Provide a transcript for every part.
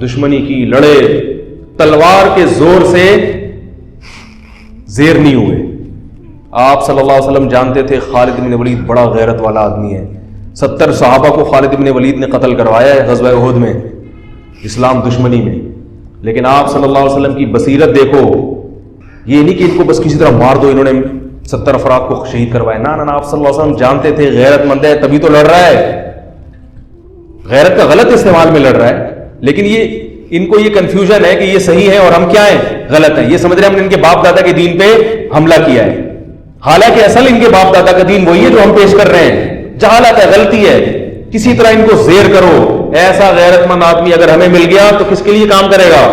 دشمنی کی، لڑے، تلوار کے زور سے زیر نہیں ہوئے. آپ صلی اللہ علیہ وسلم جانتے تھے خالد بن ولید بڑا غیرت والا آدمی ہے. 70 صحابہ کو خالد بن ولید نے قتل کروایا ہے غزوہ احد میں، اسلام دشمنی میں. لیکن آپ صلی اللہ علیہ وسلم کی بصیرت دیکھو، یہ نہیں کہ ان کو بس کسی طرح مار دو، انہوں نے 70 افراد کو شہید کروایا. نہ آپ صلی اللہ علیہ وسلم جانتے تھے غیرت مند ہے تبھی تو لڑ رہا ہے، غیرت کا غلط استعمال میں لڑ رہا ہے. لیکن یہ ان کو یہ کنفیوژن ہے کہ یہ صحیح ہے اور ہم کیا ہیں، غلط ہیں. یہ سمجھ رہے ہیں ہم نے ان کے باپ دادا کے دین پہ حملہ کیا ہے، حالانکہ اصل ان کے باپ دادا کا دین وہی ہے جو ہم پیش کر رہے ہیں. جہالت ہے، غلطی ہے. کسی طرح ان کو زیر کرو. ایسا غیرت مند آدمی اگر ہمیں مل گیا تو کس کے لیے کام کرے گا؟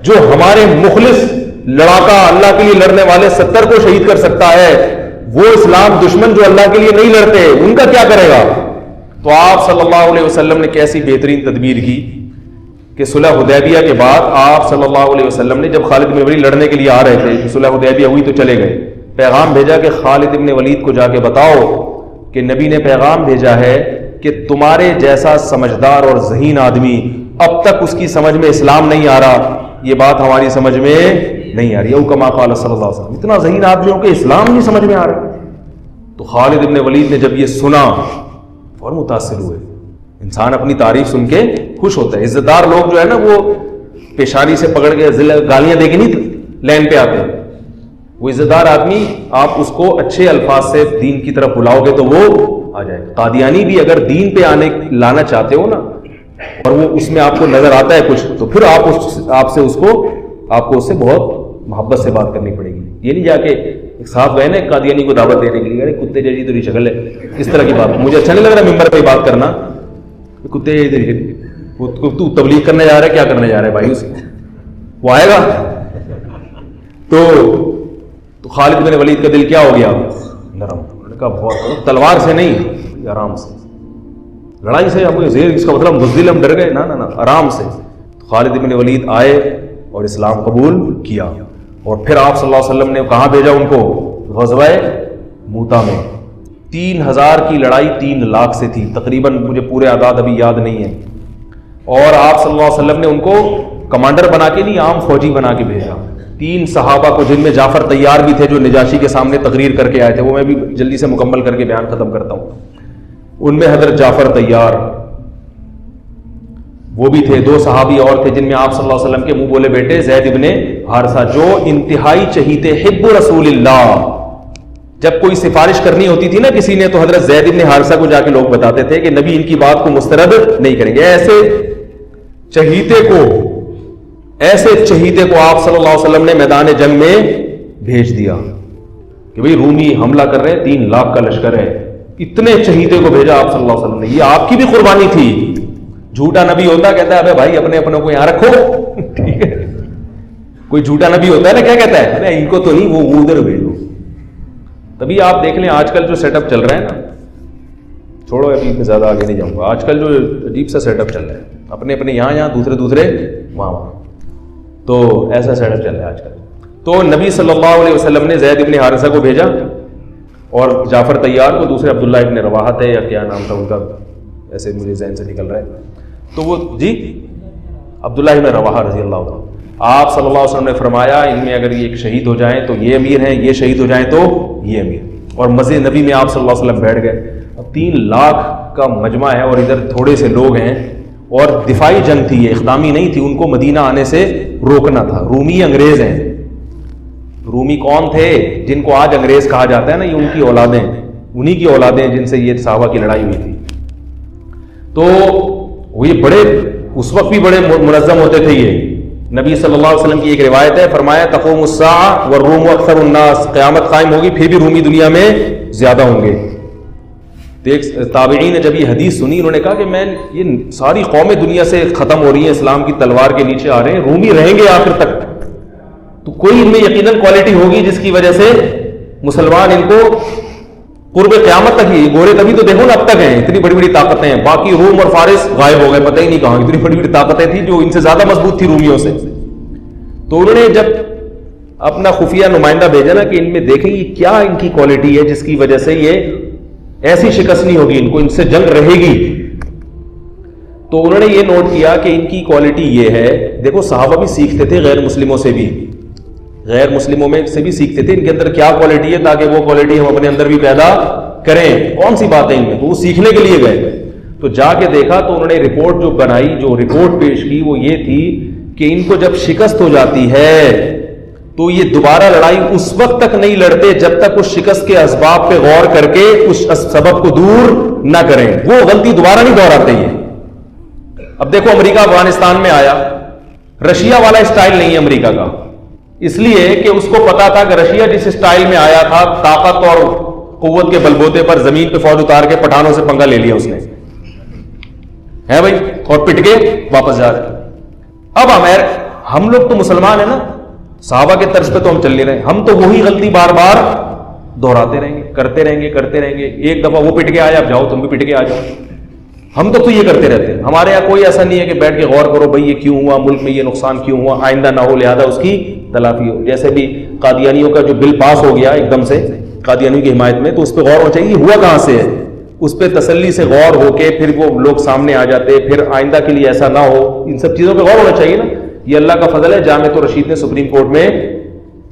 جو ہمارے مخلص لڑاکا اللہ کے لیے لڑنے والے 70 کو شہید کر سکتا ہے، وہ اسلام دشمن جو اللہ کے لیے نہیں لڑتے ان کا کیا کرے گا؟ تو آپ صلی اللہ علیہ وسلم نے کیسی بہترین تدبیر کی کہ صلح حدیبیہ کے بعد آپ صلی اللہ علیہ وسلم نے جب خالد بن ولید لڑنے کے لیے آ رہے تھے، صلح حدیبیہ ہوئی تو چلے گئے، پیغام بھیجا کہ خالد بن ولید کو جا کے بتاؤ کہ نبی نے پیغام بھیجا ہے کہ تمہارے جیسا سمجھدار اور ذہین آدمی اب تک اس کی سمجھ میں اسلام نہیں آ رہا، یہ بات ہماری سمجھ میں نہیں آ رہی. او کما قال صلی اللہ علیہ وسلم، اتنا ذہین آدمیوں کے اسلام نہیں سمجھ میں آ رہا. تو خالد بن ولید نے جب یہ سنا اور متاثر ہوئے. انسان اپنی تعریف سن کے خوش ہوتا ہے. عزت دار لوگ جو ہے نا وہ پیشانی سے پکڑ کے گالیاں دے کے نہیں لین پہ آتے. وہ عزت دار آدمی آپ اس کو اچھے الفاظ سے دین کی طرف بلاؤ گے تو وہ آ جائے. قادیانی بھی اگر دین پہ لانا چاہتے ہو نا اور وہ اس میں آپ کو نظر آتا ہے کچھ، تو پھر آپ کو اس سے بہت محبت سے بات کرنی پڑے گی. یہ نہیں جا کے ایک صاحب گئے نا قادیانی کو دعوت دینے کے لیے، ارے کتے جیسی تیری شکل ہے، اس طرح کی بات مجھے اچھا نہیں لگ رہا ممبر پہ بات کرنا. کتے تو تبلیغ کرنے جا رہا ہے، کیا کرنے جا رہا ہے بھائی؟ اسے وہ آئے گا. تو خالد بن ولید کا دل کیا ہو گیا؟ نرم. انہوں نے کہا بہت، تلوار سے نہیں، آرام سے، لڑائی سے آپ کو زیر، اس کا مطلب بزدل ہم ڈر گئے، نہ آرام سے. خالد بن ولید آئے اور اسلام قبول کیا. اور پھر آپ صلی اللہ علیہ وسلم نے کہاں بھیجا ان کو؟ غزوہ موتا میں. 3000 کی لڑائی 3 لاکھ سے تھی تقریباً، مجھے پورے اعداد ابھی یاد نہیں ہیں. اور آپ صلی اللہ علیہ وسلم نے ان کو کمانڈر بنا کے نہیں، عام فوجی بنا کے بھیجا. 3 صحابہ کو جن میں جعفر طیار بھی تھے جو نجاشی کے سامنے تقریر کر کے آئے تھے، وہ میں بھی جلدی سے مکمل کر کے بیان ختم کرتا ہوں. ان میں حضرت جعفر طیار وہ بھی تھے. 2 صحابی اور تھے جن میں آپ صلی اللہ علیہ وسلم کے منہ بولے بیٹے زید ابن حارثہ، جو انتہائی چہیتے حب رسول اللہ. جب کوئی سفارش کرنی ہوتی تھی نا کسی نے، تو حضرت زید ابن حارثہ کو جا کے لوگ بتاتے تھے کہ نبی ان کی بات کو مسترد نہیں کریں گے. ایسے چہیتے کو آپ صلی اللہ علیہ وسلم نے میدان جنگ میں بھیج دیا کہ بھئی رومی حملہ کر رہے ہیں، 3 لاکھ کا لشکر ہے. اتنے چہیتے کو بھیجا آپ صلی اللہ علیہ وسلم نے. یہ آپ کی بھی قربانی تھی. جھوٹا نبی ہوتا کہتا ہے ابے بھائی اپنے اپنوں کو یہاں رکھو. ٹھیک ہے، کوئی جھوٹا نبی ہوتا ہے نا کیا کہتا ہے؟ ارے ان کو تو نہیں، وہ ادھر بھیجو. تبھی آپ دیکھ لیں آج کل جو سیٹ اپ چل رہا ہے نا، چھوڑو ابھی میں زیادہ آگے نہیں جاؤں گا. آج کل جو عجیب سا سیٹ اپ چل رہا ہے، اپنے یہاں دوسرے وہاں، تو ایسا سیٹ اپ چل رہا ہے آج کل. تو نبی صلی اللہ علیہ وسلم نے زید ابن حارثہ کو بھیجا اور جعفر طیار کو، دوسرے عبداللہ ابن رواحہ تھے یا کیا نام تھا ان کا، ایسے مجھے ذہن سے نکل رہا ہے. تو وہ عبداللہ ابن رواحہ رضی اللہ عنہ. آپ صلی اللہ علیہ وسلم نے فرمایا ان میں اگر یہ ایک شہید ہو جائیں تو یہ امیر ہیں، یہ شہید ہو جائیں تو یہ امیر. اور مسجد نبی میں آپ صلی اللہ علیہ وسلم بیٹھ گئے. اب 3 لاکھ کا مجمع ہے اور ادھر تھوڑے سے لوگ ہیں، اور دفاعی جنگ تھی، یہ اختامی نہیں تھی. ان کو مدینہ آنے سے روکنا تھا. رومی انگریز ہیں. رومی کون تھے؟ جن کو آج انگریز کہا جاتا ہے نا، یہ ان کی اولادیں، انہی کی اولادیں جن سے یہ صحابہ کی لڑائی ہوئی تھی. تو وہ یہ بڑے اس وقت بھی بڑے منظم ہوتے تھے. یہ نبی صلی اللہ علیہ وسلم کی ایک روایت ہے، فرمایا تقوم الساعہ والروم اکثر الناس، قیامت قائم ہوگی پھر بھی رومی دنیا میں زیادہ ہوں گے. تابعین نے جب یہ حدیث سنی، انہوں نے کہا کہ میں یہ ساری قومیں دنیا سے ختم ہو رہی ہیں، اسلام کی تلوار کے نیچے آ رہے ہیں، رومی رہیں گے آخر تک. تو کوئی ان میں یقیناً کوالٹی ہوگی جس کی وجہ سے مسلمان ان کو قرب قیامت تک ہی، گورے تبھی تو دیکھو نا اب تک ہیں، اتنی بڑی بڑی طاقتیں ہیں. باقی روم اور فارس غائب ہو گئے، پتہ ہی نہیں کہاں. اتنی بڑی بڑی طاقتیں تھیں جو ان سے زیادہ مضبوط تھی رومیوں سے. تو انہوں نے جب اپنا خفیہ نمائندہ بھیجا نا کہ ان میں دیکھیں یہ کیا ان کی کوالٹی ہے جس کی وجہ سے یہ ایسی شکست نہیں ہوگی، ان کو ان سے جنگ رہے گی. تو انہوں نے یہ نوٹ کیا کہ ان کی کوالٹی یہ ہے. دیکھو صحابہ بھی سیکھتے تھے غیر مسلموں سے بھی, غیر مسلموں میں سے بھی سیکھتے تھے ان کے اندر کیا کوالٹی ہے, تاکہ وہ کوالٹی ہم اپنے اندر بھی پیدا کریں. کون سی بات ہے ان میں, تو وہ سیکھنے کے لیے گئے. تو جا کے دیکھا تو انہوں نے رپورٹ جو بنائی, جو رپورٹ پیش کی وہ یہ تھی کہ ان کو جب شکست ہو جاتی ہے تو یہ دوبارہ لڑائی اس وقت تک نہیں لڑتے جب تک اس شکست کے اسباب پہ غور کر کے اس سبب کو دور نہ کریں. وہ غلطی دوبارہ نہیں دہراتے. یہ اب دیکھو امریکہ افغانستان میں آیا, رشیا والا اسٹائل نہیں ہے امریکہ کا, اس لیے کہ اس کو پتا تھا کہ رشیا جس اسٹائل میں آیا تھا طاقت اور قوت کے بلبوتے پر زمین پہ فوج اتار کے پٹھانوں سے پنگا لے لیا اس نے, ہے بھائی, اور پٹ کے واپس جا رہے. اب ہم لوگ تو مسلمان ہیں نا, صحابہ کے طرز پہ تو ہم چل نہیں رہے, ہم تو وہی غلطی بار بار دہراتے رہیں گے, کرتے رہیں گے. ایک دفعہ وہ پٹ کے آیا, اب جاؤ تم بھی پٹ کے آ جاؤ. ہم تو یہ کرتے رہتے ہیں. ہمارے یہاں کوئی ایسا نہیں ہے کہ بیٹھ کے غور کرو بھائی یہ کیوں ہوا, ملک میں یہ نقصان کیوں ہوا, آئندہ نہ ہو لہذا اس کی تلافی ہو. جیسے بھی قادیانیوں کا جو بل پاس ہو گیا ایک دم سے قادیانیوں کی حمایت میں, تو اس پہ غور ہونا چاہیے ہوا کہاں سے ہے, اس پہ تسلی سے غور ہو کے پھر وہ لوگ سامنے آ جاتے, پھر آئندہ کے لیے ایسا نہ ہو. ان سب چیزوں پہ غور ہونا چاہیے نا. یہ اللہ کا فضل ہے, جامعۃ الرشید نے سپریم کورٹ میں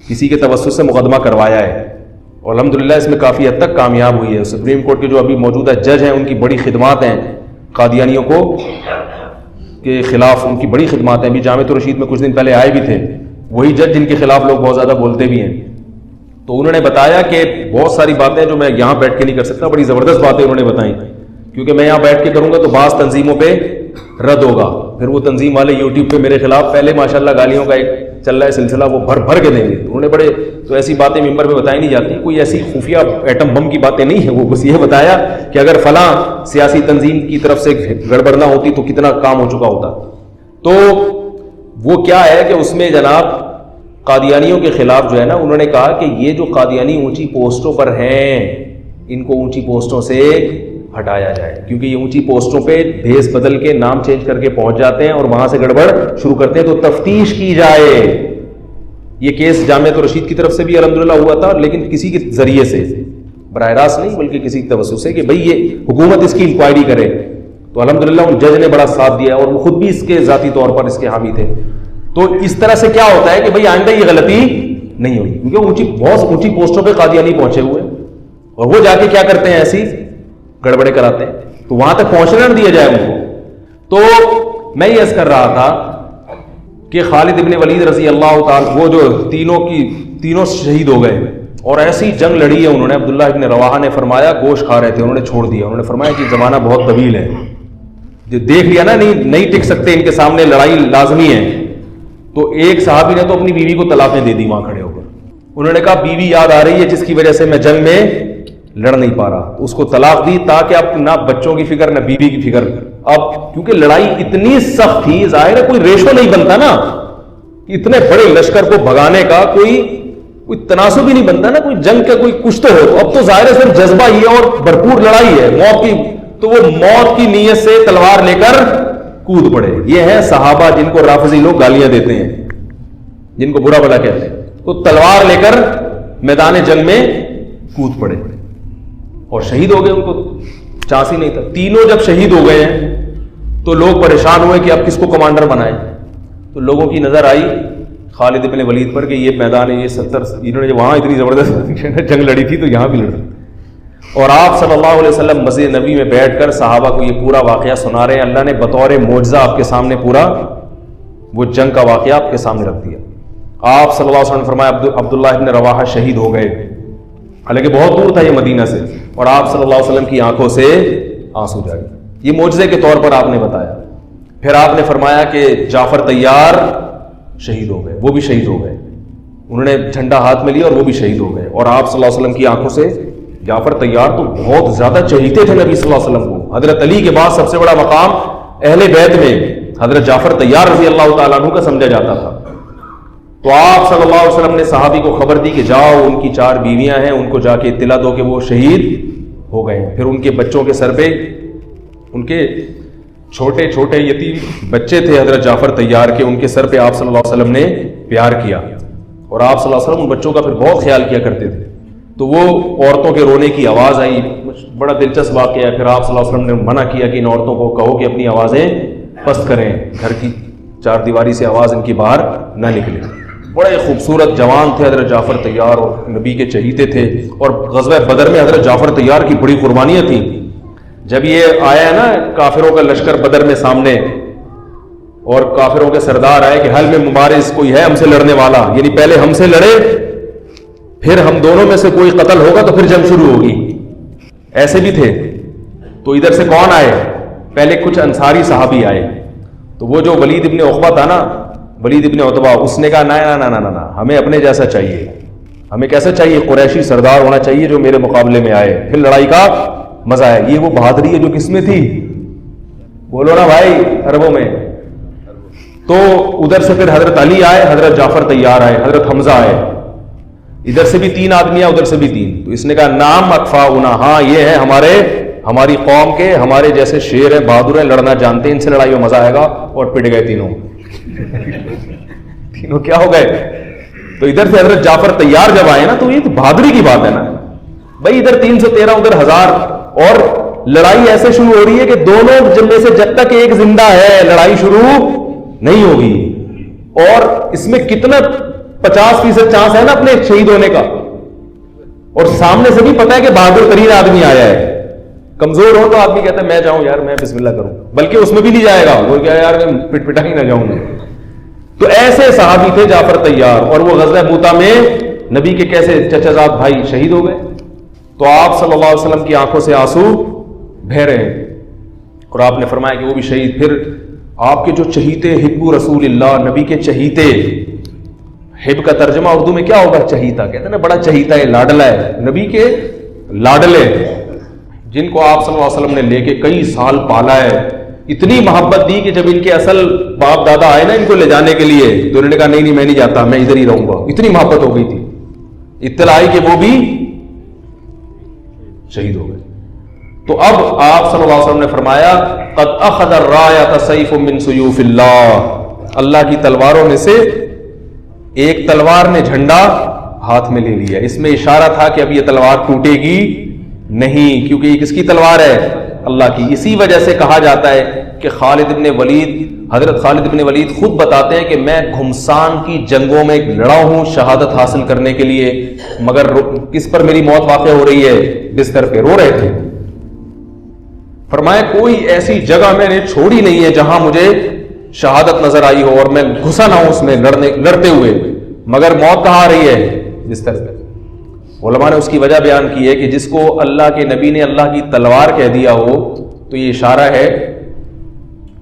کسی کے توسط سے مقدمہ کروایا ہے اور الحمدللہ اس میں کافی حد تک کامیاب ہوئی ہے. سپریم کورٹ کے جو ابھی موجودہ جج ہیں ان کی بڑی خدمات ہیں قادیانیوں کو کے خلاف, ان کی بڑی خدمات ہیں. ابھی جامعۃ الرشید میں کچھ دن پہلے آئے بھی تھے وہی جج جن کے خلاف لوگ بہت زیادہ بولتے بھی ہیں. تو انہوں نے بتایا کہ بہت ساری باتیں جو میں یہاں بیٹھ کے نہیں کر سکتا, بڑی زبردست باتیں انہوں نے بتائیں, کیونکہ میں یہاں بیٹھ کے کروں گا تو بعض تنظیموں پہ رد ہوگا, پھر وہ تنظیم والے یوٹیوب پہ میرے خلاف پہلے ماشاءاللہ گالیوں کا ایک چل رہا ہے سلسلہ, وہ بھر کے دیں گے. انہوں نے بڑے تو ایسی باتیں ممبر پہ بتائی نہیں جاتی, کوئی ایسی خفیہ ایٹم بم کی باتیں نہیں ہیں, وہ بس یہ بتایا کہ اگر فلاں سیاسی تنظیم کی طرف سے گڑبڑ نہ ہوتی تو کتنا کام ہو چکا ہوتا. تو وہ کیا ہے کہ اس میں جناب قادیانیوں کے خلاف جو ہے نا, انہوں نے کہا کہ یہ جو قادیانی اونچی پوسٹوں پر ہیں ان کو اونچی پوسٹوں سے ہٹایا جائے, کیونکہ یہ اونچی پوسٹوں پہ بھیس بدل کے نام چینج کر کے پہنچ جاتے ہیں اور وہاں سے گڑبڑ شروع کرتے ہیں. تو تفتیش کی جائے. یہ کیس جامعۃ الرشید کی طرف سے بھی الحمدللہ ہوا تھا, لیکن کسی کے ذریعے سے, براہ راست نہیں بلکہ کسی توسط سے, کہ بھئی یہ حکومت اس کی انکوائری کرے. تو الحمدللہ ان جج نے بڑا ساتھ دیا اور وہ خود بھی اس کے ذاتی طور پر اس کے حامی تھے. تو اس طرح سے کیا ہوتا ہے کہ بھئی آئندہ یہ غلطی نہیں ہوئی, کیونکہ بہت اونچی پوسٹوں پہ قادیانی پہنچے ہوئے اور وہ جا کے کیا کرتے ہیں, ایسی گڑبڑے کراتے ہیں, تو وہاں تک پہنچنے نہ دیا جائے ان کو. تو میں یہ عرض کر رہا تھا کہ خالد ابن ولید رضی اللہ تعالی, وہ جو تینوں شہید ہو گئے اور ایسی جنگ لڑی ہے انہوں نے. عبداللہ ابن رواحہ نے فرمایا, گوشت کھا رہے تھے انہوں نے چھوڑ دیا, انہوں نے فرمایا کہ زمانہ بہت طویل ہے, جو دیکھ لیا نا نہیں ٹک سکتے, ان کے سامنے لڑائی لازمی ہے. تو ایک صحابی نے تو اپنی بیوی کو طلاقیں دے دی وہاں کھڑے ہو کر. انہوں نے کہا بیوی یاد آ رہی ہے جس کی وجہ سے میں جنگ میں لڑ نہیں پا رہا, اس کو طلاق دی تاکہ اب نہ بچوں کی فکر نہ بیوی کی فکر. اب کیونکہ لڑائی اتنی سخت تھی, ظاہر ہے کوئی ریشو نہیں بنتا نا, اتنے بڑے لشکر کو بھگانے کا کوئی تناسب ہی نہیں بنتا نا, کوئی جنگ کا کوئی کچھ تو ہو. اب تو ظاہر ہے صرف جذبہ ہی ہے اور بھرپور لڑائی ہے موت کی, تو وہ موت کی نیت سے تلوار لے کر کود پڑے. یہ ہے صحابہ جن کو رافضی لوگ گالیاں دیتے ہیں, جن کو برا بلا کہتے ہیں. تو تلوار لے کر میدان جنگ میں کود پڑے اور شہید ہو گئے, ان کو چانس ہی نہیں تھا. تینوں جب شہید ہو گئے ہیں تو لوگ پریشان ہوئے کہ اب کس کو کمانڈر بنائیں. تو لوگوں کی نظر آئی خالد ابن ولید پر کہ یہ میدان ہے, یہ 70 انہوں نے وہاں اتنی زبردست جنگ لڑی تھی تو یہاں بھی لڑ. اور آپ صلی اللہ علیہ وسلم مسجد نبی میں بیٹھ کر صحابہ کو یہ پورا واقعہ سنا رہے ہیں. اللہ نے بطور معجزہ آپ کے سامنے پورا وہ جنگ کا واقعہ آپ کے سامنے رکھ دیا. آپ صلی اللہ علیہ وسلم نے فرمایا عبداللہ ابن رواحہ شہید ہو گئے, حالانکہ بہت دور تھا یہ مدینہ سے, اور آپ صلی اللہ علیہ وسلم کی آنکھوں سے آنسو جاری. یہ معجزے کے طور پر آپ نے بتایا. پھر آپ نے فرمایا کہ جعفر طیار شہید ہو گئے, وہ بھی شہید ہو گئے. انہوں نے جھنڈا ہاتھ میں لیا اور وہ بھی شہید ہو گئے. اور آپ صلی اللہ علیہ وسلم کی آنکھوں سے جعفر طیار تو بہت زیادہ چہیتے تھے نبی صلی اللہ علیہ وسلم کو. حضرت علی کے بعد سب سے بڑا مقام اہل بیت میں حضرت جعفر طیار رضی اللہ تعالیٰ عنہ کا سمجھا جاتا تھا. تو آپ صلی اللہ علیہ وسلم نے صحابی کو خبر دی کہ جاؤ ان کی 4 بیویاں ہیں, ان کو جا کے اطلاع دو کہ وہ شہید ہو گئے ہیں. پھر ان کے بچوں کے سر پہ, ان کے چھوٹے چھوٹے یتیم بچے تھے حضرت جعفر طیار کے, ان کے سر پہ آپ صلی اللہ علیہ وسلم نے پیار کیا, اور آپ صلی اللہ علیہ وسلم ان بچوں کا پھر بہت خیال کیا کرتے تھے. تو وہ عورتوں کے رونے کی آواز آئی. بڑا دلچسپ واقعہ ہے. پھر آپ صلی اللہ علیہ وسلم نے منع کیا کہ ان عورتوں کو کہو کہ اپنی آوازیں پست کریں, گھر کی چار دیواری سے آواز ان کی باہر نہ نکلے. بڑے خوبصورت جوان تھے حضرت جعفر طیار, اور نبی کے چہیتے تھے. اور غزوہ بدر میں حضرت جعفر طیار کی بڑی قربانیاں تھیں. جب یہ آیا ہے نا کافروں کا لشکر بدر میں سامنے, اور کافروں کے سردار آئے کہ حل میں مبارز کوئی ہے ہم سے لڑنے والا, یعنی پہلے ہم سے لڑے پھر ہم دونوں میں سے کوئی قتل ہوگا تو پھر جنگ شروع ہوگی. ایسے بھی تھے. تو ادھر سے کون آئے؟ پہلے کچھ انصاری صحابی آئے. تو وہ جو ولید ابن عقبہ تھا نا, ولید ابن عتبہ, اس نے کہا نہ ہمیں اپنے جیسا چاہیے. ہمیں کیسا چاہیے؟ قریشی سردار ہونا چاہیے جو میرے مقابلے میں آئے, پھر لڑائی کا مزہ ہے. یہ وہ بہادری ہے جو کس میں تھی؟ بولو نا بھائی, عربوں میں. تو ادھر سے پھر حضرت علی آئے, حضرت جعفر طیار آئے, حضرت حمزہ آئے. ادھر سے بھی 3 آدمی ادھر سے بھی 3. تو اس نے کہا نام اکفاؤنا, ہاں یہ ہے ہماری قوم کے, ہمارے جیسے شیر ہیں, بہادر ہیں, لڑنا جانتے ہیں, ان سے لڑائی میں مزہ آئے گا. اور پٹ گئے تینوں. تینوں کیا ہو گئے؟ تو ادھر سے حضرت جعفر طیار جب آئے نا, تو یہ تو بہادری کی بات ہے نا بھائی. ادھر 313 ادھر 1000, اور لڑائی ایسے شروع ہو رہی ہے کہ دونوں میں سے جب تک ایک زندہ ہے لڑائی شروع نہیں ہوگی. اور اس میں کتنا 50% چانس ہے نا اپنے شہید ہونے کا. اور سامنے سے بھی پتا ہے کہ بہادر ترین آدمی آیا ہے. کمزور ہو تو آدمی کہتا ہے میں جاؤں یار, میں بسم اللہ کروں, بلکہ اس میں بھی نہیں جائے گا, وہ کیا یار میں پٹ پٹا ہی نہ جاؤں. تو ایسے صحابی تھے جعفر طیار, اور وہ غزوہ موتا میں نبی کے کیسے چچا زاد بھائی شہید ہو گئے. تو آپ صلی اللہ علیہ وسلم کی آنکھوں سے آنسو بہہ رہے ہیں, اور آپ نے فرمایا کہ وہ بھی شہید. پھر آپ کے جو چہیتے, حب رسول اللہ, نبی کے چہیتے. حب کا ترجمہ اردو میں کیا ہوگا؟ چہیتا. کہتے ہیں نا بڑا چہیتا ہے, لاڈلا ہے, نبی کے لاڈلے, جن کو آپ صلی اللہ علیہ وسلم نے لے کے کئی سال پالا ہے. اتنی محبت دی کہ جب ان کے اصل باپ دادا آئے نا ان کو لے جانے کے لیے, تو انہوں نے کہا نہیں میں نہیں جاتا, میں ادھر ہی رہوں گا. اتنی محبت ہو گئی تھی. اطلاع آئی کہ وہ بھی شہید ہو گئے. تو اب آپ صلی اللہ علیہ وسلم نے فرمایا قد اخذ الرایۃ سیف من سیوف اللہ, اللہ کی تلواروں میں سے ایک تلوار نے جھنڈا ہاتھ میں لے لیا. اس میں اشارہ تھا کہ اب یہ تلوار ٹوٹے گی نہیں, کیونکہ یہ کس کی تلوار ہے؟ اللہ کی. اسی وجہ سے کہا جاتا ہے کہ خالد ابن ولید, حضرت خالد ابن ولید خود بتاتے ہیں کہ میں گھمسان کی جنگوں میں لڑا ہوں شہادت حاصل کرنے کے لیے, مگر کس پر میری موت واقع ہو رہی ہے؟ بستر پہ رو رہے تھے. فرمایا کوئی ایسی جگہ میں نے چھوڑی نہیں ہے جہاں مجھے شہادت نظر آئی ہو اور میں گھسا نہ ہوں اس میں لڑتے ہوئے, مگر موت کہاں آ رہی ہے؟ بستر پہ. علماء نے اس کی وجہ بیان کی ہے کہ جس کو اللہ کے نبی نے اللہ کی تلوار کہہ دیا ہو تو یہ اشارہ ہے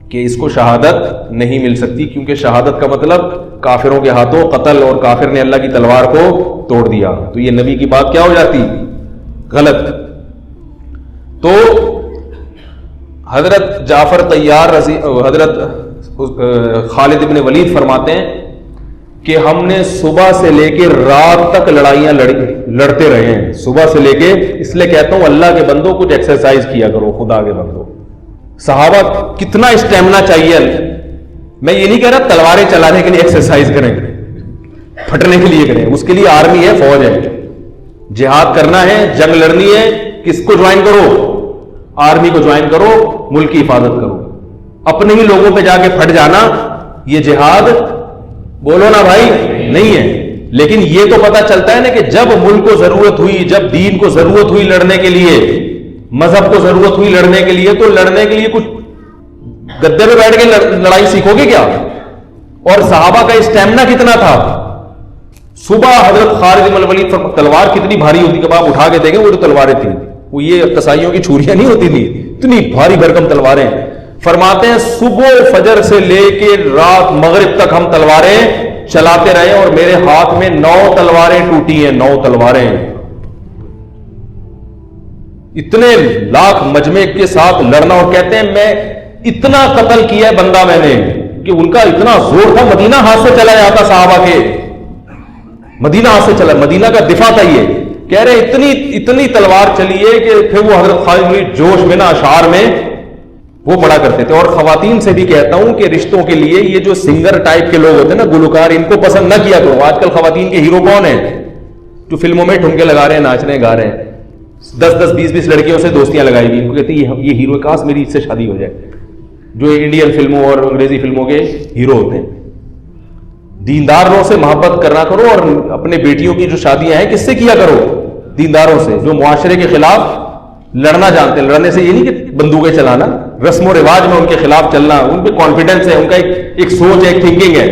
کہ اس کو شہادت نہیں مل سکتی, کیونکہ شہادت کا مطلب کافروں کے ہاتھوں قتل, اور کافر نے اللہ کی تلوار کو توڑ دیا, تو یہ نبی کی بات کیا ہو جاتی؟ غلط. تو حضرت جعفر طیار حضرت خالد ابن ولید فرماتے ہیں کہ ہم نے صبح سے لے کے رات تک لڑائیاں لڑتے رہے ہیں, صبح سے لے کے. اس لیے کہتا ہوں اللہ کے بندوں کچھ ایکسرسائز کیا کرو, خدا کے بندوں. صحابہ کتنا اسٹیمنا چاہیے. میں یہ نہیں کہہ رہا تلواریں چلانے کے لیے ایکسرسائز کریں, پھٹنے کے لیے کریں, اس کے لیے آرمی ہے, فوج ہے. جہاد کرنا ہے, جنگ لڑنی ہے, کس کو جوائن کرو؟ آرمی کو جوائن کرو, ملک کی حفاظت کرو. اپنے ہی لوگوں پہ جا کے پھٹ جانا یہ جہاد بولو نا بھائی نہیں ہے. لیکن یہ تو پتا چلتا ہے نا کہ جب ملک کو ضرورت ہوئی, جب دین کو ضرورت ہوئی لڑنے کے لیے, مذہب کو ضرورت ہوئی لڑنے کے لیے, تو لڑنے کے لیے کچھ گدے پہ بیٹھ کے لڑائی سیکھو گے کیا؟ اور صحابہ کا اسٹیمنا کتنا تھا. صبح حضرت خالد بن ولید تلوار کتنی بھاری ہوتی کہ آپ اٹھا کے دیکھیں, وہ جو تلواریں تھیں وہ یہ کسائیوں کی چھریاں نہیں ہوتی تھی, اتنی بھاری بھرکم تلواریں. فرماتے ہیں صبح فجر سے لے کے رات مغرب تک ہم تلواریں چلاتے رہے, اور میرے ہاتھ میں 9 تلواریں ٹوٹی ہیں, 9 تلواریں. اتنے لاکھ مجمع کے ساتھ لڑنا, اور کہتے ہیں میں اتنا قتل کیا ہے بندہ میں نے کہ ان کا اتنا زور تھا مدینہ ہاتھ سے چلا جاتا صحابہ کے, مدینہ ہاتھ سے چلا, مدینہ کا دفاع تھا. یہ کہہ رہے اتنی تلوار چلی ہے کہ پھر وہ حضرت خالد بن جوش میں نا اشعار میں وہ پڑھا کرتے تھے. اور خواتین سے بھی کہتا ہوں کہ رشتوں کے لیے یہ جو سنگر ٹائپ کے لوگ ہوتے ہیں نا, گلوکار, ان کو پسند نہ کیا کرو. آج کل خواتین کے ہیرو کون ہیں؟ جو فلموں میں ٹھمکے لگا رہے ہیں, ناچ رہے ہیں, گا رہے ہیں, 10-20 لڑکیوں سے دوستیاں لگائی ہوئی, ان کو کہتی ہیں یہ ہیرو کاش میری اس سے شادی ہو جائے, جو انڈین فلموں اور انگریزی فلموں کے ہیرو ہوتے ہیں. دینداروں سے محبت کرنا کرو, اور اپنے بیٹیوں کی جو شادیاں ہیں کس سے کیا کرو؟ دینداروں سے, جو معاشرے کے خلاف لڑنا جانتے ہیں. لڑنے سے یہ نہیں کہ بندوقیں چلانا, رسم و رواج میں ان کے خلاف چلنا, ان پہ کانفیڈنس ہے, ان کا ایک سوچ ہے, ایک تھنکنگ ہے.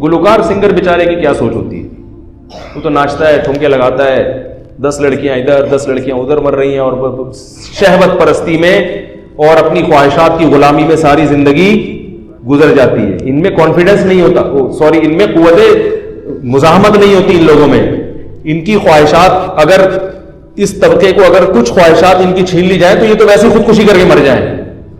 گلوکار سنگر بیچارے کی کیا سوچ ہوتی ہے؟ وہ تو ناچتا ہے, ٹھمکے لگاتا ہے, 10 لڑکیاں ادھر 10 لڑکیاں ادھر مر رہی ہیں, اور شہوت پرستی میں اور اپنی خواہشات کی غلامی میں ساری زندگی گزر جاتی ہے. ان میں کانفیڈنس نہیں ہوتا, ان میں قوت مزاحمت نہیں ہوتی ان لوگوں میں. ان کی خواہشات, اگر اس طبقے کو اگر کچھ خواہشات ان کی چھین لی جائیں تو یہ تو ویسے خودکشی کر کے مر جائیں.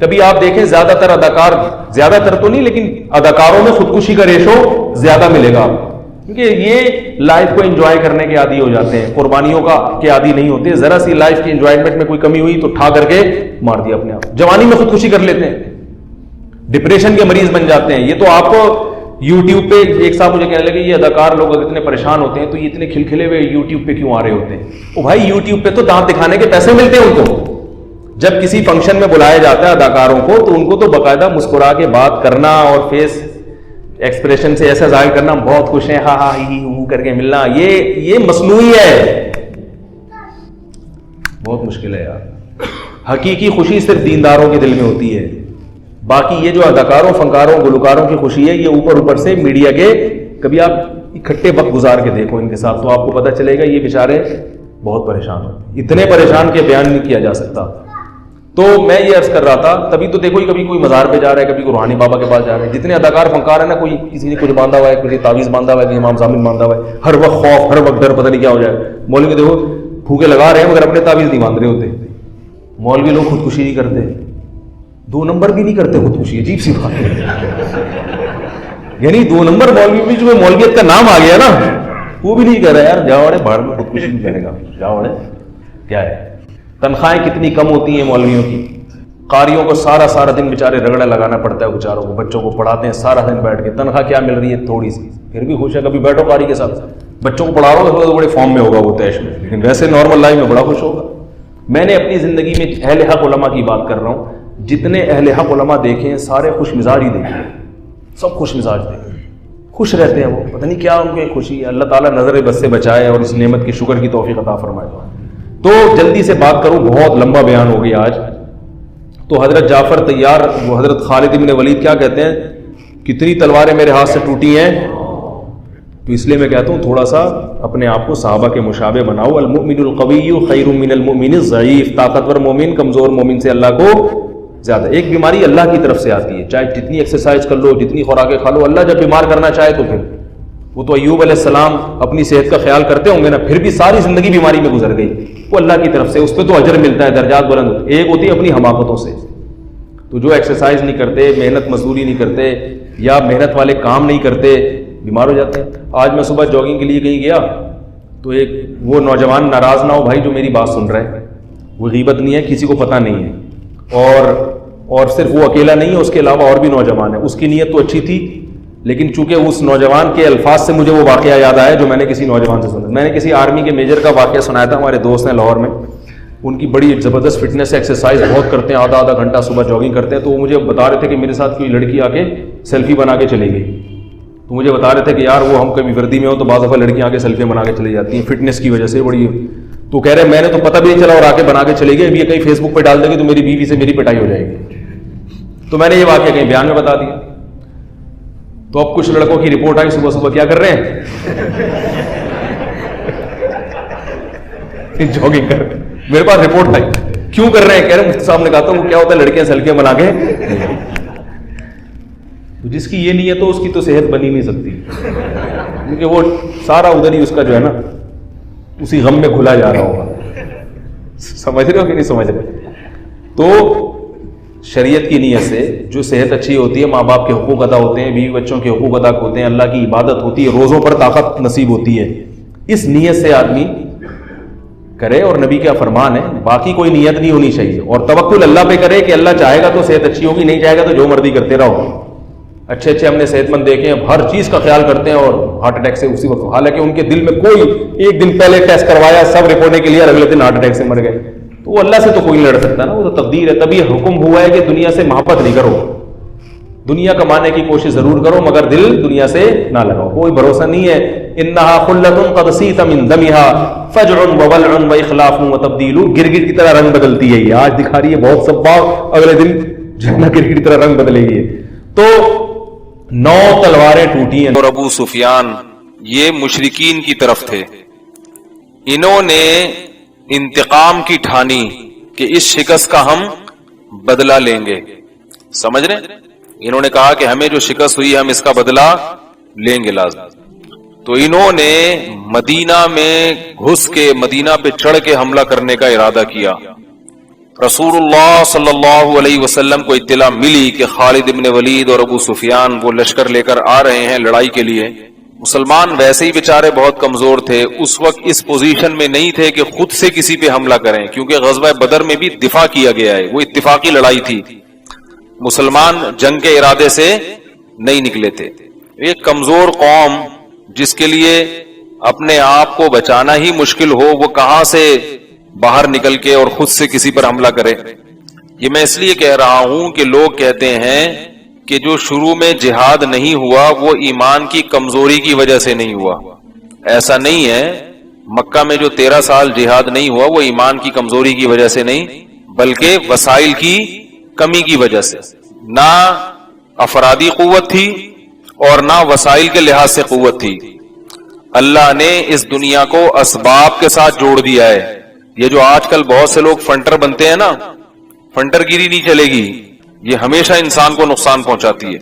کبھی آپ دیکھیں زیادہ تر اداکار, زیادہ تر تو نہیں لیکن اداکاروں میں خودکشی کا ریشو زیادہ ملے گا آپ کو, کیونکہ یہ لائف کو انجوائے کرنے کے عادی ہو جاتے ہیں, قربانیوں کے عادی نہیں ہوتے. ذرا سی لائف کی انجوائمنٹ میں کوئی کمی ہوئی تو ٹھا کر کے مار دیا اپنے آپ. جوانی میں خودکشی کر لیتے ہیں, ڈپریشن کے مریض بن جاتے ہیں. یہ تو آپ کو یوٹیوب پہ ایک صاحب مجھے کہنے لگے یہ اداکار لوگ اگر اتنے پریشان ہوتے ہیں تو یہ اتنے کھلکھلے ہوئے یوٹیوب پہ کیوں آ رہے ہوتے ہیں؟ او بھائی, یوٹیوب پہ تو دانت دکھانے کے پیسے ملتے ہیں ان کو. جب کسی فنکشن میں بلایا جاتا ہے اداکاروں کو تو ان کو تو باقاعدہ مسکرا کے بات کرنا اور فیس ایکسپریشن سے ایسا ظاہر کرنا بہت خوش ہیں, ہاں ہاں ہی ہوں کر کے ملنا, یہ مصنوعی ہے, بہت مشکل ہے یار. حقیقی خوشی صرف دینداروں کے دل میں ہوتی ہے. باقی یہ جو اداکاروں, فنکاروں, گلوکاروں کی خوشی ہے یہ اوپر سے میڈیا کے. کبھی آپ اکٹھے وقت گزار کے دیکھو ان کے ساتھ تو آپ کو پتہ چلے گا یہ بیچارے بہت پریشان ہیں, اتنے پریشان کہ بیان نہیں کیا جا سکتا. تو میں یہ عرض کر رہا تھا, تبھی تو دیکھو کبھی کوئی مزار پہ جا رہا ہے, کبھی کوئی روحانی بابا کے پاس جا رہے ہیں. جتنے اداکار فنکار ہیں نا, کوئی کسی نے کچھ باندھا ہوا ہے, کسی تعویذ باندھا ہوا ہے, کسی امام ضامن باندھا ہوا ہے, ہر وقت خوف, ہر وقت ڈر, پتہ نہیں کیا ہو جائے. مولوی دیکھو پھوکے لگا رہے ہیں مگر اپنے تعویذ نہیں باندھ رہے ہوتے. مولوی لوگ خودکشی نہیں کرتے, 2 نمبر بھی نہیں کرتے خودکشی, عجیب سی بات ہے. یعنی 2 نمبر مولوی بھی, جو مولویت کا نام آ گیا نا, وہ بھی نہیں کر رہا یار, جاؤ باہر میں خودکشی نہیں کرے گا, جاؤ کیا ہے. تنخواہیں کتنی کم ہوتی ہیں مولویوں کی. قاریوں کو سارا دن بیچارے رگڑا لگانا پڑتا ہے بیچاروں کو, بچوں کو پڑھاتے ہیں سارا دن بیٹھ کے, تنخواہ کیا مل رہی ہے تھوڑی سی, پھر بھی خوش ہے. کبھی بیٹھو قاری کے ساتھ, بچوں کو پڑھا رہا ہو تو بڑے فارم میں ہوگا وہ تیش میں, لیکن ویسے نارمل لائف میں بڑا خوش ہوگا. میں نے اپنی زندگی میں اہل حق علماء کی بات کر رہا ہوں, جتنے اہل حق علماء دیکھے ہیں سارے خوش مزاج ہی دیکھے, سب خوش مزاج دیکھے, خوش رہتے ہیں وہ. پتہ نہیں کیا ان کی خوشی ہے. اللہ تعالیٰ نظر بد سے بچائے اور اس نعمت کی شکر کی توفیق عطا فرمائے. تو جلدی سے بات کروں, بہت لمبا بیان ہو گیا آج. تو حضرت جعفر طیار, وہ حضرت خالد بن ولید کیا کہتے ہیں, کتنی تلواریں میرے ہاتھ سے ٹوٹی ہیں. تو اس لیے میں کہتا ہوں تھوڑا سا اپنے آپ کو صحابہ کے مشابہ بناؤ. المؤمن القوی خیر من المؤمن الضعیف, طاقتور مومن کمزور مومن سے اللہ کو زیادہ. ایک بیماری اللہ کی طرف سے آتی ہے, چاہے جتنی ایکسرسائز کر لو, جتنی خوراکیں کھا لو, اللہ جب بیمار کرنا چاہے تو پھر. وہ تو ایوب علیہ السلام اپنی صحت کا خیال کرتے ہوں گے نا, پھر بھی ساری زندگی بیماری میں گزر گئی, وہ اللہ کی طرف سے, اس پہ تو اجر ملتا ہے, درجات بلند ہوتے. ایک ہوتی ہے اپنی حماقتوں سے, تو جو ایکسرسائز نہیں کرتے, محنت مزدوری نہیں کرتے, یا محنت والے کام نہیں کرتے, بیمار ہو جاتے ہیں. آج میں صبح جاگنگ کے لیے کہیں گیا تو ایک وہ نوجوان, ناراض نہ ہو بھائی جو میری بات سن رہا ہے, وہ غیبت نہیں ہے, کسی کو پتہ نہیں ہے, اور صرف وہ اکیلا نہیں ہے, اس کے علاوہ اور بھی نوجوان ہیں. اس کی نیت تو اچھی تھی, لیکن چونکہ اس نوجوان کے الفاظ سے مجھے وہ واقعہ یاد آیا جو میں نے کسی نوجوان سے سنا. میں نے کسی آرمی کے میجر کا واقعہ سنایا تھا, ہمارے دوست ہیں لاہور میں, ان کی بڑی زبردست فٹنس ہے, ایکسرسائز بہت کرتے ہیں, آدھا گھنٹہ صبح جاگنگ کرتے ہیں. تو وہ مجھے بتا رہے تھے کہ میرے ساتھ کوئی لڑکی آ کے سیلفی بنا کے چلی گئی. تو مجھے بتا رہے تھے کہ یار وہ ہم کبھی وردی میں ہو تو بعض دفعہ لڑکیاں آ کے سیلفی بنا کے چلی جاتی ہیں فٹنس کی وجہ سے بڑی. تو کہہ رہے میں نے تو پتہ بھی نہیں چلا اور آ کے بنا کے چلی گئی, اب یہ کہیں فیس بک پہ ڈال دے گی تو میری بیوی سے میری پٹائی ہو جائے گی. تو میں نے یہ واقعہ کہیں بیان میں بتا دیا. تو اب کچھ لڑکوں کی رپورٹ آئی, صبح کیا کر رہے ہیں, جاگنگ کر. میرے پاس رپورٹ آئی, کیوں کر رہے ہیں, کہہ رہے مفتی صاحب نے کہا تھا وہ کیا ہوتا ہے لڑکیاں سیلفیاں بنا کے. تو جس کی یہ نیت ہو اس کی تو صحت بنی نہیں سکتی, کیونکہ وہ سارا ادھر ہی اس کا جو ہے نا اسی غم میں کھلا جا رہا ہوگا. سمجھ رہے ہو کہ نہیں سمجھ رہے؟ تو شریعت کی نیت سے جو صحت اچھی ہوتی ہے, ماں باپ کے حقوق ادا ہوتے ہیں, بیوی بچوں کے حقوق ادا ہوتے ہیں, اللہ کی عبادت ہوتی ہے, روزوں پر طاقت نصیب ہوتی ہے, اس نیت سے آدمی کرے. اور نبی کا فرمان ہے, باقی کوئی نیت نہیں ہونی چاہیے. اور توکل اللہ پہ کرے کہ اللہ چاہے گا تو صحت اچھی ہوگی, نہیں چاہے گا تو جو مرضی کرتے رہو. اچھے ہم نے صحت مند دیکھے ہیں, اب ہر چیز کا خیال کرتے ہیں اور ہارٹ اٹیک سے اسی وقت, حالانکہ ان کے دل میں کوئی, ایک دن پہلے ٹیسٹ کروایا, سب رپورٹیں کلیئر, اگلے دن ہارٹ اٹیک سے مر گئے. تو وہ اللہ سے تو کوئی نہیں لڑ سکتا نا, وہ تو تقدیر ہے. تبھی حکم ہوا ہے کہ دنیا سے محبت نہیں کرو, دنیا کمانے کی کوشش ضرور کرو مگر دل دنیا سے نہ لگاؤ. کوئی بھروسہ نہیں ہے. انہا خلۃ قد سیت من دمہا فجع وولع واخلاف وتبدیل. گرگٹ کی طرح رنگ بدلتی ہے یہ, آج دکھا رہی ہے بہت صفاق, اگلے دن جنہ گرگٹ کی طرح رنگ بدلے گی. تو 9 تلواریں ٹوٹی ہیں. اور ابو سفیان یہ مشرکین کی طرف تھے, انہوں نے انتقام کی ٹھانی کہ اس شکست کا ہم بدلہ لیں گے. سمجھ رہے, انہوں نے کہا کہ ہمیں جو شکست ہوئی ہم اس کا بدلہ لیں گے لازم. تو انہوں نے مدینہ میں گھس کے, مدینہ پہ چڑھ کے حملہ کرنے کا ارادہ کیا. رسول اللہ صلی اللہ علیہ وسلم کو اطلاع ملی کہ خالد ابن ولید اور ابو سفیان وہ لشکر لے کر آ رہے ہیں لڑائی کے لیے. مسلمان ویسے ہی بیچارے بہت کمزور تھے, اس وقت اس پوزیشن میں نہیں تھے کہ خود سے کسی پہ حملہ کریں, کیونکہ غزوہ بدر میں بھی دفاع کیا گیا ہے, وہ اتفاقی لڑائی تھی, مسلمان جنگ کے ارادے سے نہیں نکلے تھے. ایک کمزور قوم جس کے لیے اپنے آپ کو بچانا ہی مشکل ہو, وہ کہاں سے باہر نکل کے اور خود سے کسی پر حملہ کرے. یہ میں اس لیے کہہ رہا ہوں کہ لوگ کہتے ہیں کہ جو شروع میں جہاد نہیں ہوا وہ ایمان کی کمزوری کی وجہ سے نہیں ہوا. ایسا نہیں ہے. مکہ میں جو 13 سال جہاد نہیں ہوا وہ ایمان کی کمزوری کی وجہ سے نہیں, بلکہ وسائل کی کمی کی وجہ سے. نہ افرادی قوت تھی اور نہ وسائل کے لحاظ سے قوت تھی. اللہ نے اس دنیا کو اسباب کے ساتھ جوڑ دیا ہے. یہ جو آج کل بہت سے لوگ فنٹر بنتے ہیں نا, فنٹر گیری نہیں چلے گی. یہ ہمیشہ انسان کو نقصان پہنچاتی ہے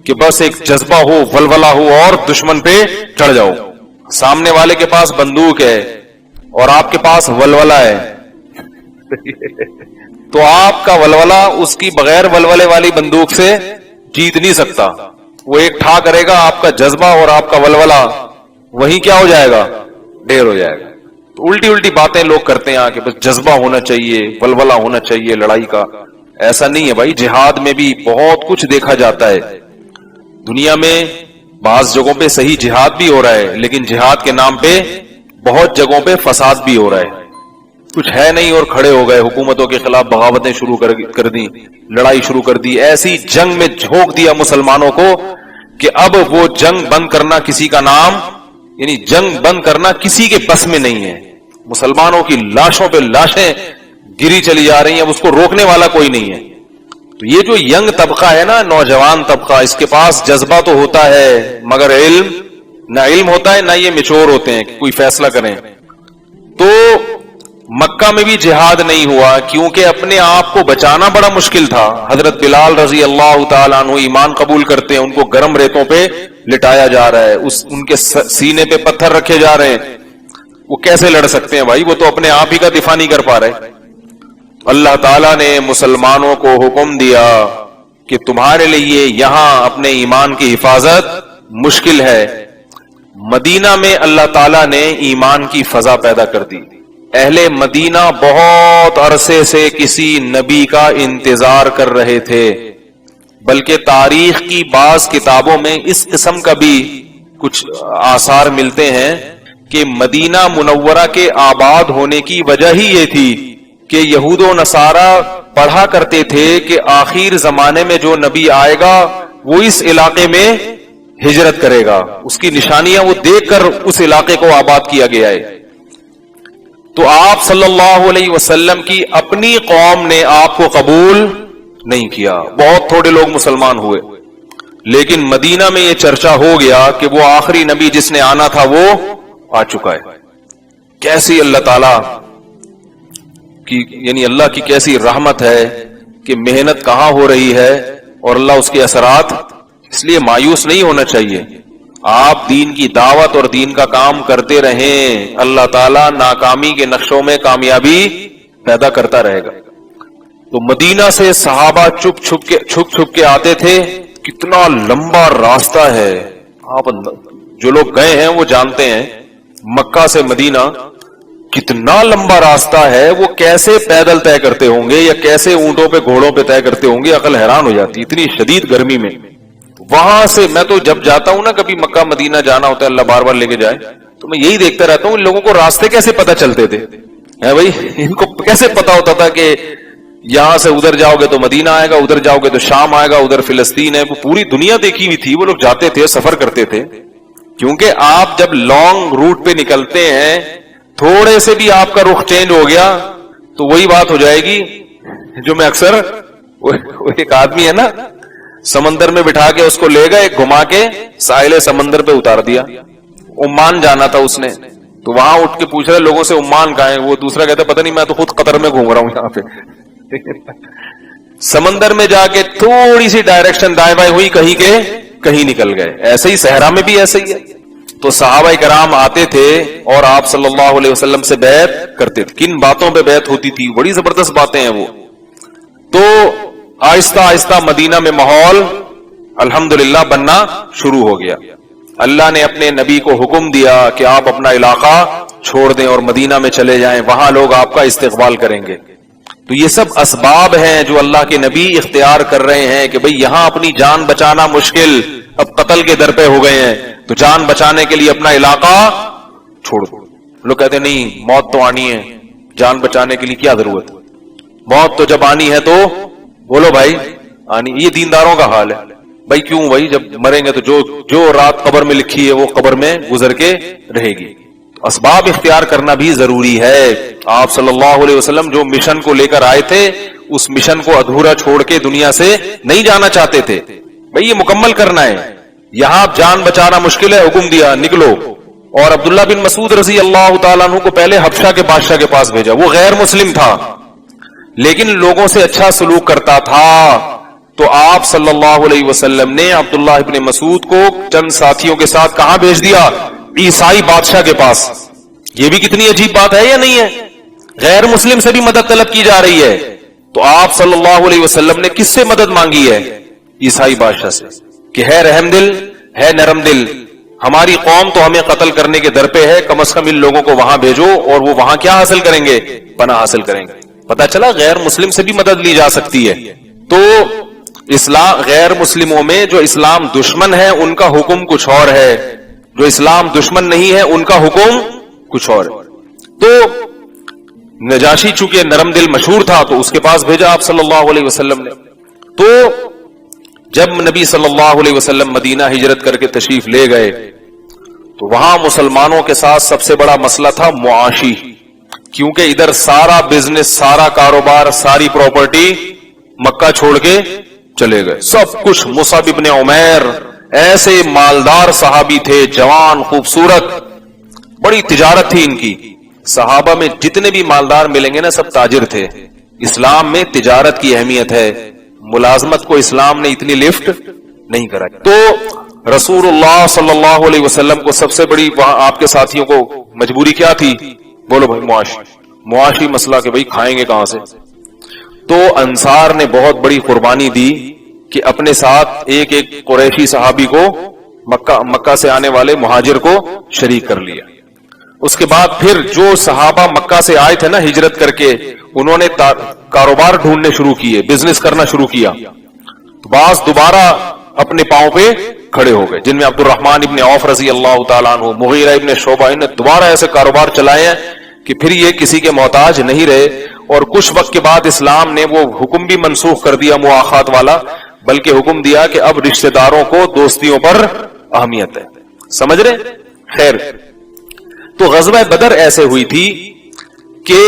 کہ بس ایک جذبہ ہو, ولولہ ہو اور دشمن پہ چڑھ جاؤ. سامنے والے کے پاس بندوق ہے اور آپ کے پاس ولولہ ہے تو آپ کا ولولہ اس کی بغیر ولولے والی بندوق سے جیت نہیں سکتا. وہ ایک ٹھا کرے گا, آپ کا جذبہ اور آپ کا ولولہ وہیں کیا ہو جائے گا, ڈھیر ہو جائے گا. تو الٹی الٹی باتیں لوگ کرتے ہیں کہ بس جذبہ ہونا چاہیے, ولولہ ہونا چاہیے لڑائی کا. ایسا نہیں ہے بھائی. جہاد میں بھی بہت کچھ دیکھا جاتا ہے. دنیا میں بعض جگہوں پہ صحیح جہاد بھی ہو رہا ہے, لیکن جہاد کے نام پہ بہت جگہوں پہ فساد بھی ہو رہا ہے. کچھ ہے نہیں اور کھڑے ہو گئے, حکومتوں کے خلاف بغاوتیں شروع کر دی, لڑائی شروع کر دی, ایسی جنگ میں جھونک دیا مسلمانوں کو کہ اب وہ جنگ بند کرنا کسی کا نام, یعنی جنگ بند کرنا کسی کے بس میں نہیں ہے. مسلمانوں کی لاشوں پہ لاشیں گری چلی جا رہی ہیں, اب اس کو روکنے والا کوئی نہیں ہے. تو یہ جو ینگ طبقہ ہے نا, نوجوان طبقہ, اس کے پاس جذبہ تو ہوتا ہے مگر نہ علم ہوتا ہے نہ یہ میچور ہوتے ہیں کہ کوئی فیصلہ کریں. تو مکہ میں بھی جہاد نہیں ہوا کیونکہ اپنے آپ کو بچانا بڑا مشکل تھا. حضرت بلال رضی اللہ تعالیٰ عنہ ایمان قبول کرتے ہیں, ان کو گرم ریتوں پہ لٹایا جا رہا ہے, ان کے سینے پہ پتھر رکھے جا رہے ہیں. وہ کیسے لڑ سکتے ہیں بھائی, وہ تو اپنے آپ ہی کا دفاع نہیں کر پا رہے. اللہ تعالیٰ نے مسلمانوں کو حکم دیا کہ تمہارے لیے یہاں اپنے ایمان کی حفاظت مشکل ہے. مدینہ میں اللہ تعالیٰ نے ایمان کی فضا پیدا کر دی. اہل مدینہ بہت عرصے سے کسی نبی کا انتظار کر رہے تھے, بلکہ تاریخ کی بعض کتابوں میں اس قسم کا بھی کچھ آثار ملتے ہیں کہ مدینہ منورہ کے آباد ہونے کی وجہ ہی یہ تھی کہ یہود و نصارہ پڑھا کرتے تھے کہ آخر زمانے میں جو نبی آئے گا وہ اس علاقے میں ہجرت کرے گا. اس کی نشانیاں وہ دیکھ کر اس علاقے کو آباد کیا گیا ہے. تو آپ صلی اللہ علیہ وسلم کی اپنی قوم نے آپ کو قبول نہیں کیا, بہت تھوڑے لوگ مسلمان ہوئے. لیکن مدینہ میں یہ چرچا ہو گیا کہ وہ آخری نبی جس نے آنا تھا وہ آ چکا ہے. کیسی اللہ تعالی کی, یعنی اللہ کی کیسی رحمت ہے کہ محنت کہاں ہو رہی ہے اور اللہ اس کے اثرات. اس لیے مایوس نہیں ہونا چاہیے. آپ دین کی دعوت اور دین کا کام کرتے رہیں, اللہ تعالیٰ ناکامی کے نقشوں میں کامیابی پیدا کرتا رہے گا. تو مدینہ سے صحابہ چھپ کے آتے تھے. کتنا لمبا راستہ ہے, آپ جو لوگ گئے ہیں وہ جانتے ہیں مکہ سے مدینہ کتنا لمبا راستہ ہے. وہ کیسے پیدل طے کرتے ہوں گے یا کیسے اونٹوں پہ گھوڑوں پہ طے کرتے ہوں گے, عقل حیران ہو جاتی, اتنی شدید گرمی میں. وہاں سے میں تو جب جاتا ہوں نا کبھی مکہ مدینہ جانا ہوتا ہے, اللہ بار بار لے کے جائے, تو میں یہی دیکھتا رہتا ہوں ان لوگوں کو راستے کیسے پتہ چلتے تھے بھائی, ان کو کیسے پتا ہوتا تھا کہ یہاں سے ادھر جاؤ گے تو مدینہ آئے گا, ادھر جاؤ گے تو شام آئے گا, ادھر فلسطین ہے. وہ پوری دنیا دیکھی ہوئی تھی, وہ لوگ جاتے تھے, سفر کرتے تھے. کیونکہ آپ جب لانگ روٹ پہ نکلتے ہیں, تھوڑے سے بھی آپ کا رخ چینج ہو گیا تو وہی بات ہو جائے گی جو میں اکثر, ایک آدمی ہے نا سمندر میں بٹھا کے اس کو لے گئے, گھما کے ساحل سمندر پہ اتار دیا. عمان جانا تھا اس نے, تو وہاں اٹھ کے پوچھ رہے لوگوں سے عمان کہاں ہے, وہ دوسرا کہتا پتہ نہیں, میں تو خود قطر میں گھوم رہا ہوں یہاں پہ. سمندر میں جا کے تھوڑی سی ڈائریکشن دائیں بائیں ہوئی, کہیں کے کہیں نکل گئے. ایسے ہی صحرا میں بھی ایسے ہی ہے. تو صحابہ کرام آتے تھے اور آپ صلی اللہ علیہ وسلم سے بیعت کرتے تھے. کن باتوں پہ بیعت ہوتی تھی؟ بڑی زبردست باتیں ہیں وہ. تو آہستہ آہستہ مدینہ میں ماحول الحمدللہ بننا شروع ہو گیا. اللہ نے اپنے نبی کو حکم دیا کہ آپ اپنا علاقہ چھوڑ دیں اور مدینہ میں چلے جائیں, وہاں لوگ آپ کا استقبال کریں گے. تو یہ سب اسباب ہیں جو اللہ کے نبی اختیار کر رہے ہیں کہ بھئی یہاں اپنی جان بچانا مشکل, اب قتل کے در پہ ہو گئے ہیں, تو جان بچانے کے لیے اپنا علاقہ چھوڑ دو. لوگ کہتے ہیں نہیں موت تو آنی ہے, جان بچانے کے لیے کیا ضرورت, موت تو جب آنی ہے تو بولو بھائی آنی. یہ دینداروں کا حال ہے بھائی. کیوں بھائی, جب مریں گے تو جو رات قبر میں لکھی ہے وہ قبر میں گزر کے رہے گی. اسباب اختیار کرنا بھی ضروری ہے. آپ صلی اللہ علیہ وسلم جو مشن کو لے کر آئے تھے, اس مشن کو ادھورا چھوڑ کے دنیا سے نہیں جانا چاہتے تھے. بھئی یہ مکمل کرنا ہے. یہاں جان بچانا مشکل ہے, حکم دیا نکلو. اور عبداللہ بن مسعود رضی اللہ تعالیٰ عنہ کو پہلے حبشہ کے بادشاہ کے پاس بھیجا. وہ غیر مسلم تھا لیکن لوگوں سے اچھا سلوک کرتا تھا. تو آپ صلی اللہ علیہ وسلم نے عبداللہ ابن مسعود کو چند ساتھیوں کے ساتھ کہاں بھیج دیا؟ عیسائی بادشاہ کے پاس. یہ بھی کتنی عجیب بات ہے یا نہیں ہے؟ غیر مسلم سے بھی مدد طلب کی جا رہی ہے. تو آپ صلی اللہ علیہ وسلم نے کس سے مدد مانگی ہے؟ عیسائی بادشاہ سے, کہ ہے رحم دل, ہے نرم دل, ہماری قوم تو ہمیں قتل کرنے کے در پہ ہے, کم از کم ان لوگوں کو وہاں بھیجو اور وہ وہاں کیا حاصل کریں گے؟ پناہ حاصل کریں گے. پتہ چلا غیر مسلم سے بھی مدد لی جا سکتی ہے. تو اسلام, غیر مسلموں میں جو اسلام دشمن ہے ان کا حکم کچھ اور ہے, جو اسلام دشمن نہیں ہے ان کا حکم کچھ اور ہے. تو نجاشی چونکہ نرم دل مشہور تھا تو اس کے پاس بھیجا آپ صلی اللہ علیہ وسلم نے. تو جب نبی صلی اللہ علیہ وسلم مدینہ ہجرت کر کے تشریف لے گئے تو وہاں مسلمانوں کے ساتھ سب سے بڑا مسئلہ تھا معاشی. کیونکہ ادھر سارا بزنس, سارا کاروبار, ساری پراپرٹی مکہ چھوڑ کے چلے گئے, سب کچھ. مصعب ابن عمیر ایسے مالدار صحابی تھے, جوان, خوبصورت, بڑی تجارت تھی ان کی. صحابہ میں جتنے بھی مالدار ملیں گے نا سب تاجر تھے. اسلام میں تجارت کی اہمیت ہے, ملازمت کو اسلام نے اتنی لفٹ نہیں کرا. تو رسول اللہ صلی اللہ علیہ وسلم کو سب سے بڑی وہاں آپ کے ساتھیوں کو مجبوری کیا تھی؟ بولو بھائی معاشی مسئلہ, کہ بھائی کھائیں گے کہاں سے. تو انصار نے بہت بڑی قربانی دی کہ اپنے ساتھ ایک ایک قریشی صحابی کو, مکہ سے آنے والے مہاجر کو شریک کر لیا. اس کے بعد پھر جو صحابہ مکہ سے آئے تھے نا ہجرت کر کے, انہوں نے کاروبار ڈھونڈنے شروع کیے, بزنس کرنا شروع کیا. تو بعض دوبارہ اپنے پاؤں پہ کھڑے ہو گئے, جن میں عبد الرحمن ابن عوف رضی اللہ تعالیٰ عنہ, مغیرہ ابن شعبہ, نے دوبارہ ایسے کاروبار چلائے ہیں کہ پھر یہ کسی کے محتاج نہیں رہے. اور کچھ وقت کے بعد اسلام نے وہ حکم بھی منسوخ کر دیا مواخات والا, بلکہ حکم دیا کہ اب رشتہ داروں کو دوستیوں پر اہمیت ہے. سمجھ رہے؟ خیر, تو غزوہ بدر ایسے ہوئی تھی کہ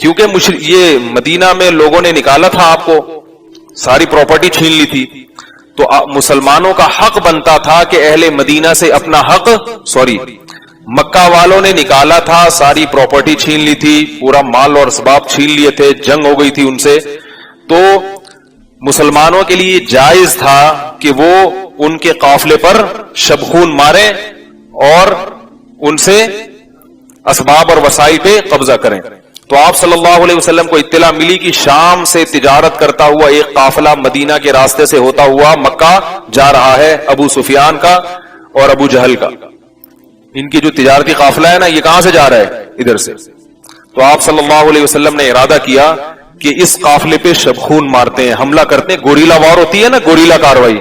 کیونکہ یہ مدینہ میں لوگوں نے نکالا تھا, آپ کو ساری پراپرٹی چھین لی تھی, تو مسلمانوں کا حق بنتا تھا کہ اہل مدینہ سے اپنا حق, مکہ والوں نے نکالا تھا, ساری پراپرٹی چھین لی تھی, پورا مال اور اسباب چھین لیے تھے, جنگ ہو گئی تھی ان سے. تو مسلمانوں کے لیے جائز تھا کہ وہ ان کے قافلے پر شبخون مارے اور ان سے اسباب اور وسائل پہ قبضہ کریں. تو آپ صلی اللہ علیہ وسلم کو اطلاع ملی کہ شام سے تجارت کرتا ہوا ایک قافلہ مدینہ کے راستے سے ہوتا ہوا مکہ جا رہا ہے, ابو سفیان کا اور ابو جہل کا. ان کی جو تجارتی قافلہ ہے نا, یہ کہاں سے جا رہا ہے؟ ادھر سے. تو آپ صلی اللہ علیہ وسلم نے ارادہ کیا کہ اس قافلے پہ شبخون مارتے ہیں, حملہ کرتے ہیں. گوریلا وار ہوتی ہے نا, گوریلا کاروائی,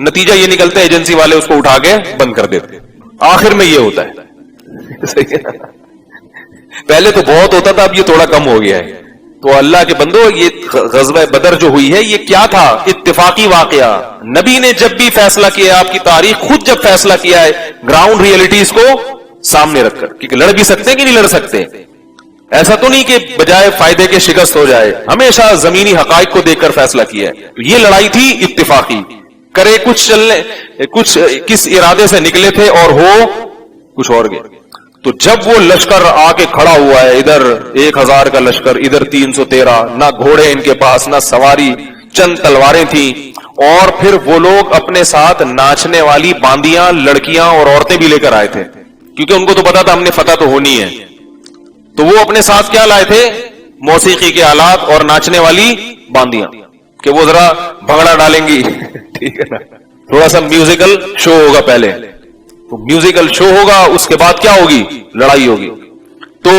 نتیجہ یہ نکلتا ہے ایجنسی والے اس کو اٹھا کے بند کر دیتے. آخر میں یہ ہوتا ہے. پہلے تو بہت ہوتا تھا, اب یہ تھوڑا کم ہو گیا ہے. تو اللہ کے بندو, یہ غزوہ بدر جو ہوئی ہے یہ کیا تھا؟ اتفاقی واقعہ. نبی نے جب بھی فیصلہ کیا, آپ کی تاریخ خود جب فیصلہ کیا ہے گراؤنڈ ریئلٹیز کو سامنے رکھ کر, کیونکہ لڑ بھی سکتے ہیں کہ نہیں لڑ سکتے. ایسا تو نہیں کہ بجائے فائدے کے شکست ہو جائے, ہمیشہ زمینی حقائق کو دیکھ کر فیصلہ کیا ہے. یہ لڑائی تھی اتفاقی, کرے کچھ چلنے, کچھ کس ارادے سے نکلے تھے اور ہو کچھ اور گئے. تو جب وہ لشکر آ کے کھڑا ہوا ہے, ادھر 1000 کا لشکر, ادھر 313, نہ گھوڑے ان کے پاس نہ سواری, چند تلواریں تھیں, اور پھر وہ لوگ اپنے ساتھ ناچنے والی باندیاں, لڑکیاں اور عورتیں بھی لے کر آئے تھے, کیونکہ ان کو تو پتا تھا ہم نے فتح تو ہونی ہے. تو وہ اپنے ساتھ کیا لائے تھے؟ موسیقی کے آلات اور ناچنے والی باندیاں, کہ وہ ذرا بھنگڑا ڈالیں گی. ٹھیک ہے نا, تھوڑا سا میوزیکل شو ہوگا پہلے, تو میوزیکل شو ہوگا, اس کے بعد کیا ہوگی؟ لڑائی ہوگی. تو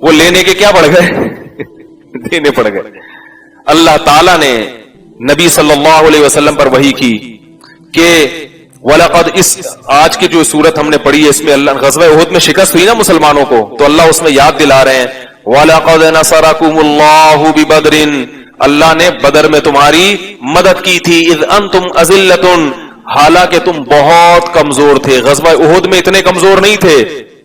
وہ لینے کے کیا پڑ گئے؟ دینے پڑ گئے. اللہ تعالی نے نبی صلی اللہ علیہ وسلم پر وحی کی کہ وَلَقَدْ, اس آج کی جو سورت ہم نے پڑھی ہے اس میں اللہ غزوہ احد میں شکست ہوئی نا مسلمانوں کو, تو اللہ اس میں یاد دلا رہے ہیں وَلَقَدْ نَصَرَكُمُ اللَّهُ بِبَدْرٍ, اللہ نے بدر میں تمہاری مدد کی تھی. اذ انتم اذلۃ, حالانکہ تم بہت کمزور تھے. غزوہ احد میں اتنے کمزور نہیں تھے,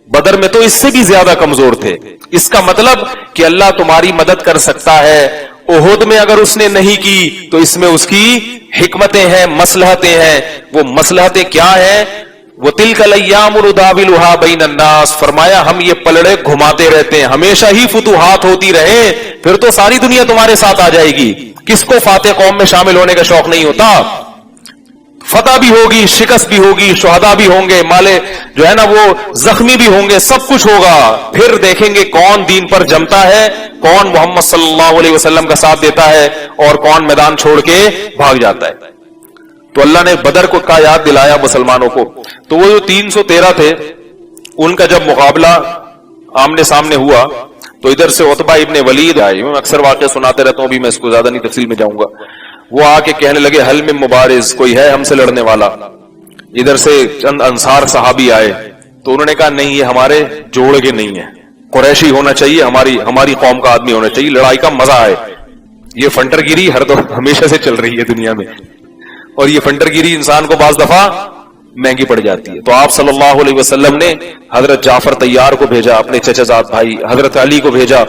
بدر میں تو اس سے بھی زیادہ کمزور تھے. اس کا مطلب کہ اللہ تمہاری مدد کر سکتا ہے. احد میں اگر اس نے نہیں کی تو اس میں اس کی حکمتیں ہیں, مصلحتیں ہیں. وہ مصلحتیں کیا ہیں؟ وہ تلک الايام نداولها بین الناس, فرمایا ہم یہ پلڑے گھماتے رہتے ہیں, ہمیشہ ہی فتوحات ہوتی رہے, پھر تو ساری دنیا تمہارے ساتھ آ جائے گی. کس کو فاتح قوم میں شامل ہونے کا شوق نہیں ہوتا؟ فتح بھی ہوگی, شکست بھی ہوگی, شہداء بھی ہوں گے, مالے جو ہے نا وہ زخمی بھی ہوں گے, سب کچھ ہوگا. پھر دیکھیں گے کون دین پر جمتا ہے, کون محمد صلی اللہ علیہ وسلم کا ساتھ دیتا ہے, اور کون میدان چھوڑ کے بھاگ جاتا ہے. تو اللہ نے بدر کو کا یاد دلایا مسلمانوں کو. تو وہ جو 313 تھے, ان کا جب مقابلہ آمنے سامنے ہوا تو ادھر سے عتبہ ابن ولید آئے. میں اکثر واقعہ سناتے رہتا ہوں, ابھی میں اس کو زیادہ نہیں تفصیل میں جاؤں گا. وہ آ کے کہنے لگے حل میں مبارز, کوئی ہے ہم سے لڑنے والا؟ ادھر سے چند انصار صحابی آئے, تو انہوں نے کہا نہیں, یہ ہمارے جوڑ کے نہیں ہے, قریشی ہونا چاہیے, ہماری قوم کا آدمی ہونا چاہیے, لڑائی کا مزہ آئے. یہ فنٹر گیری ہر دور ہمیشہ سے چل رہی ہے دنیا میں, اور یہ فنٹر گیری انسان کو بعض دفعہ مہنگی پڑ جاتی ہے. تو آپ صلی اللہ علیہ وسلم نے حضرت جعفر طیار کو بھیجا, اپنے چچا زاد بھائی, حضرت علی کو بھیجا,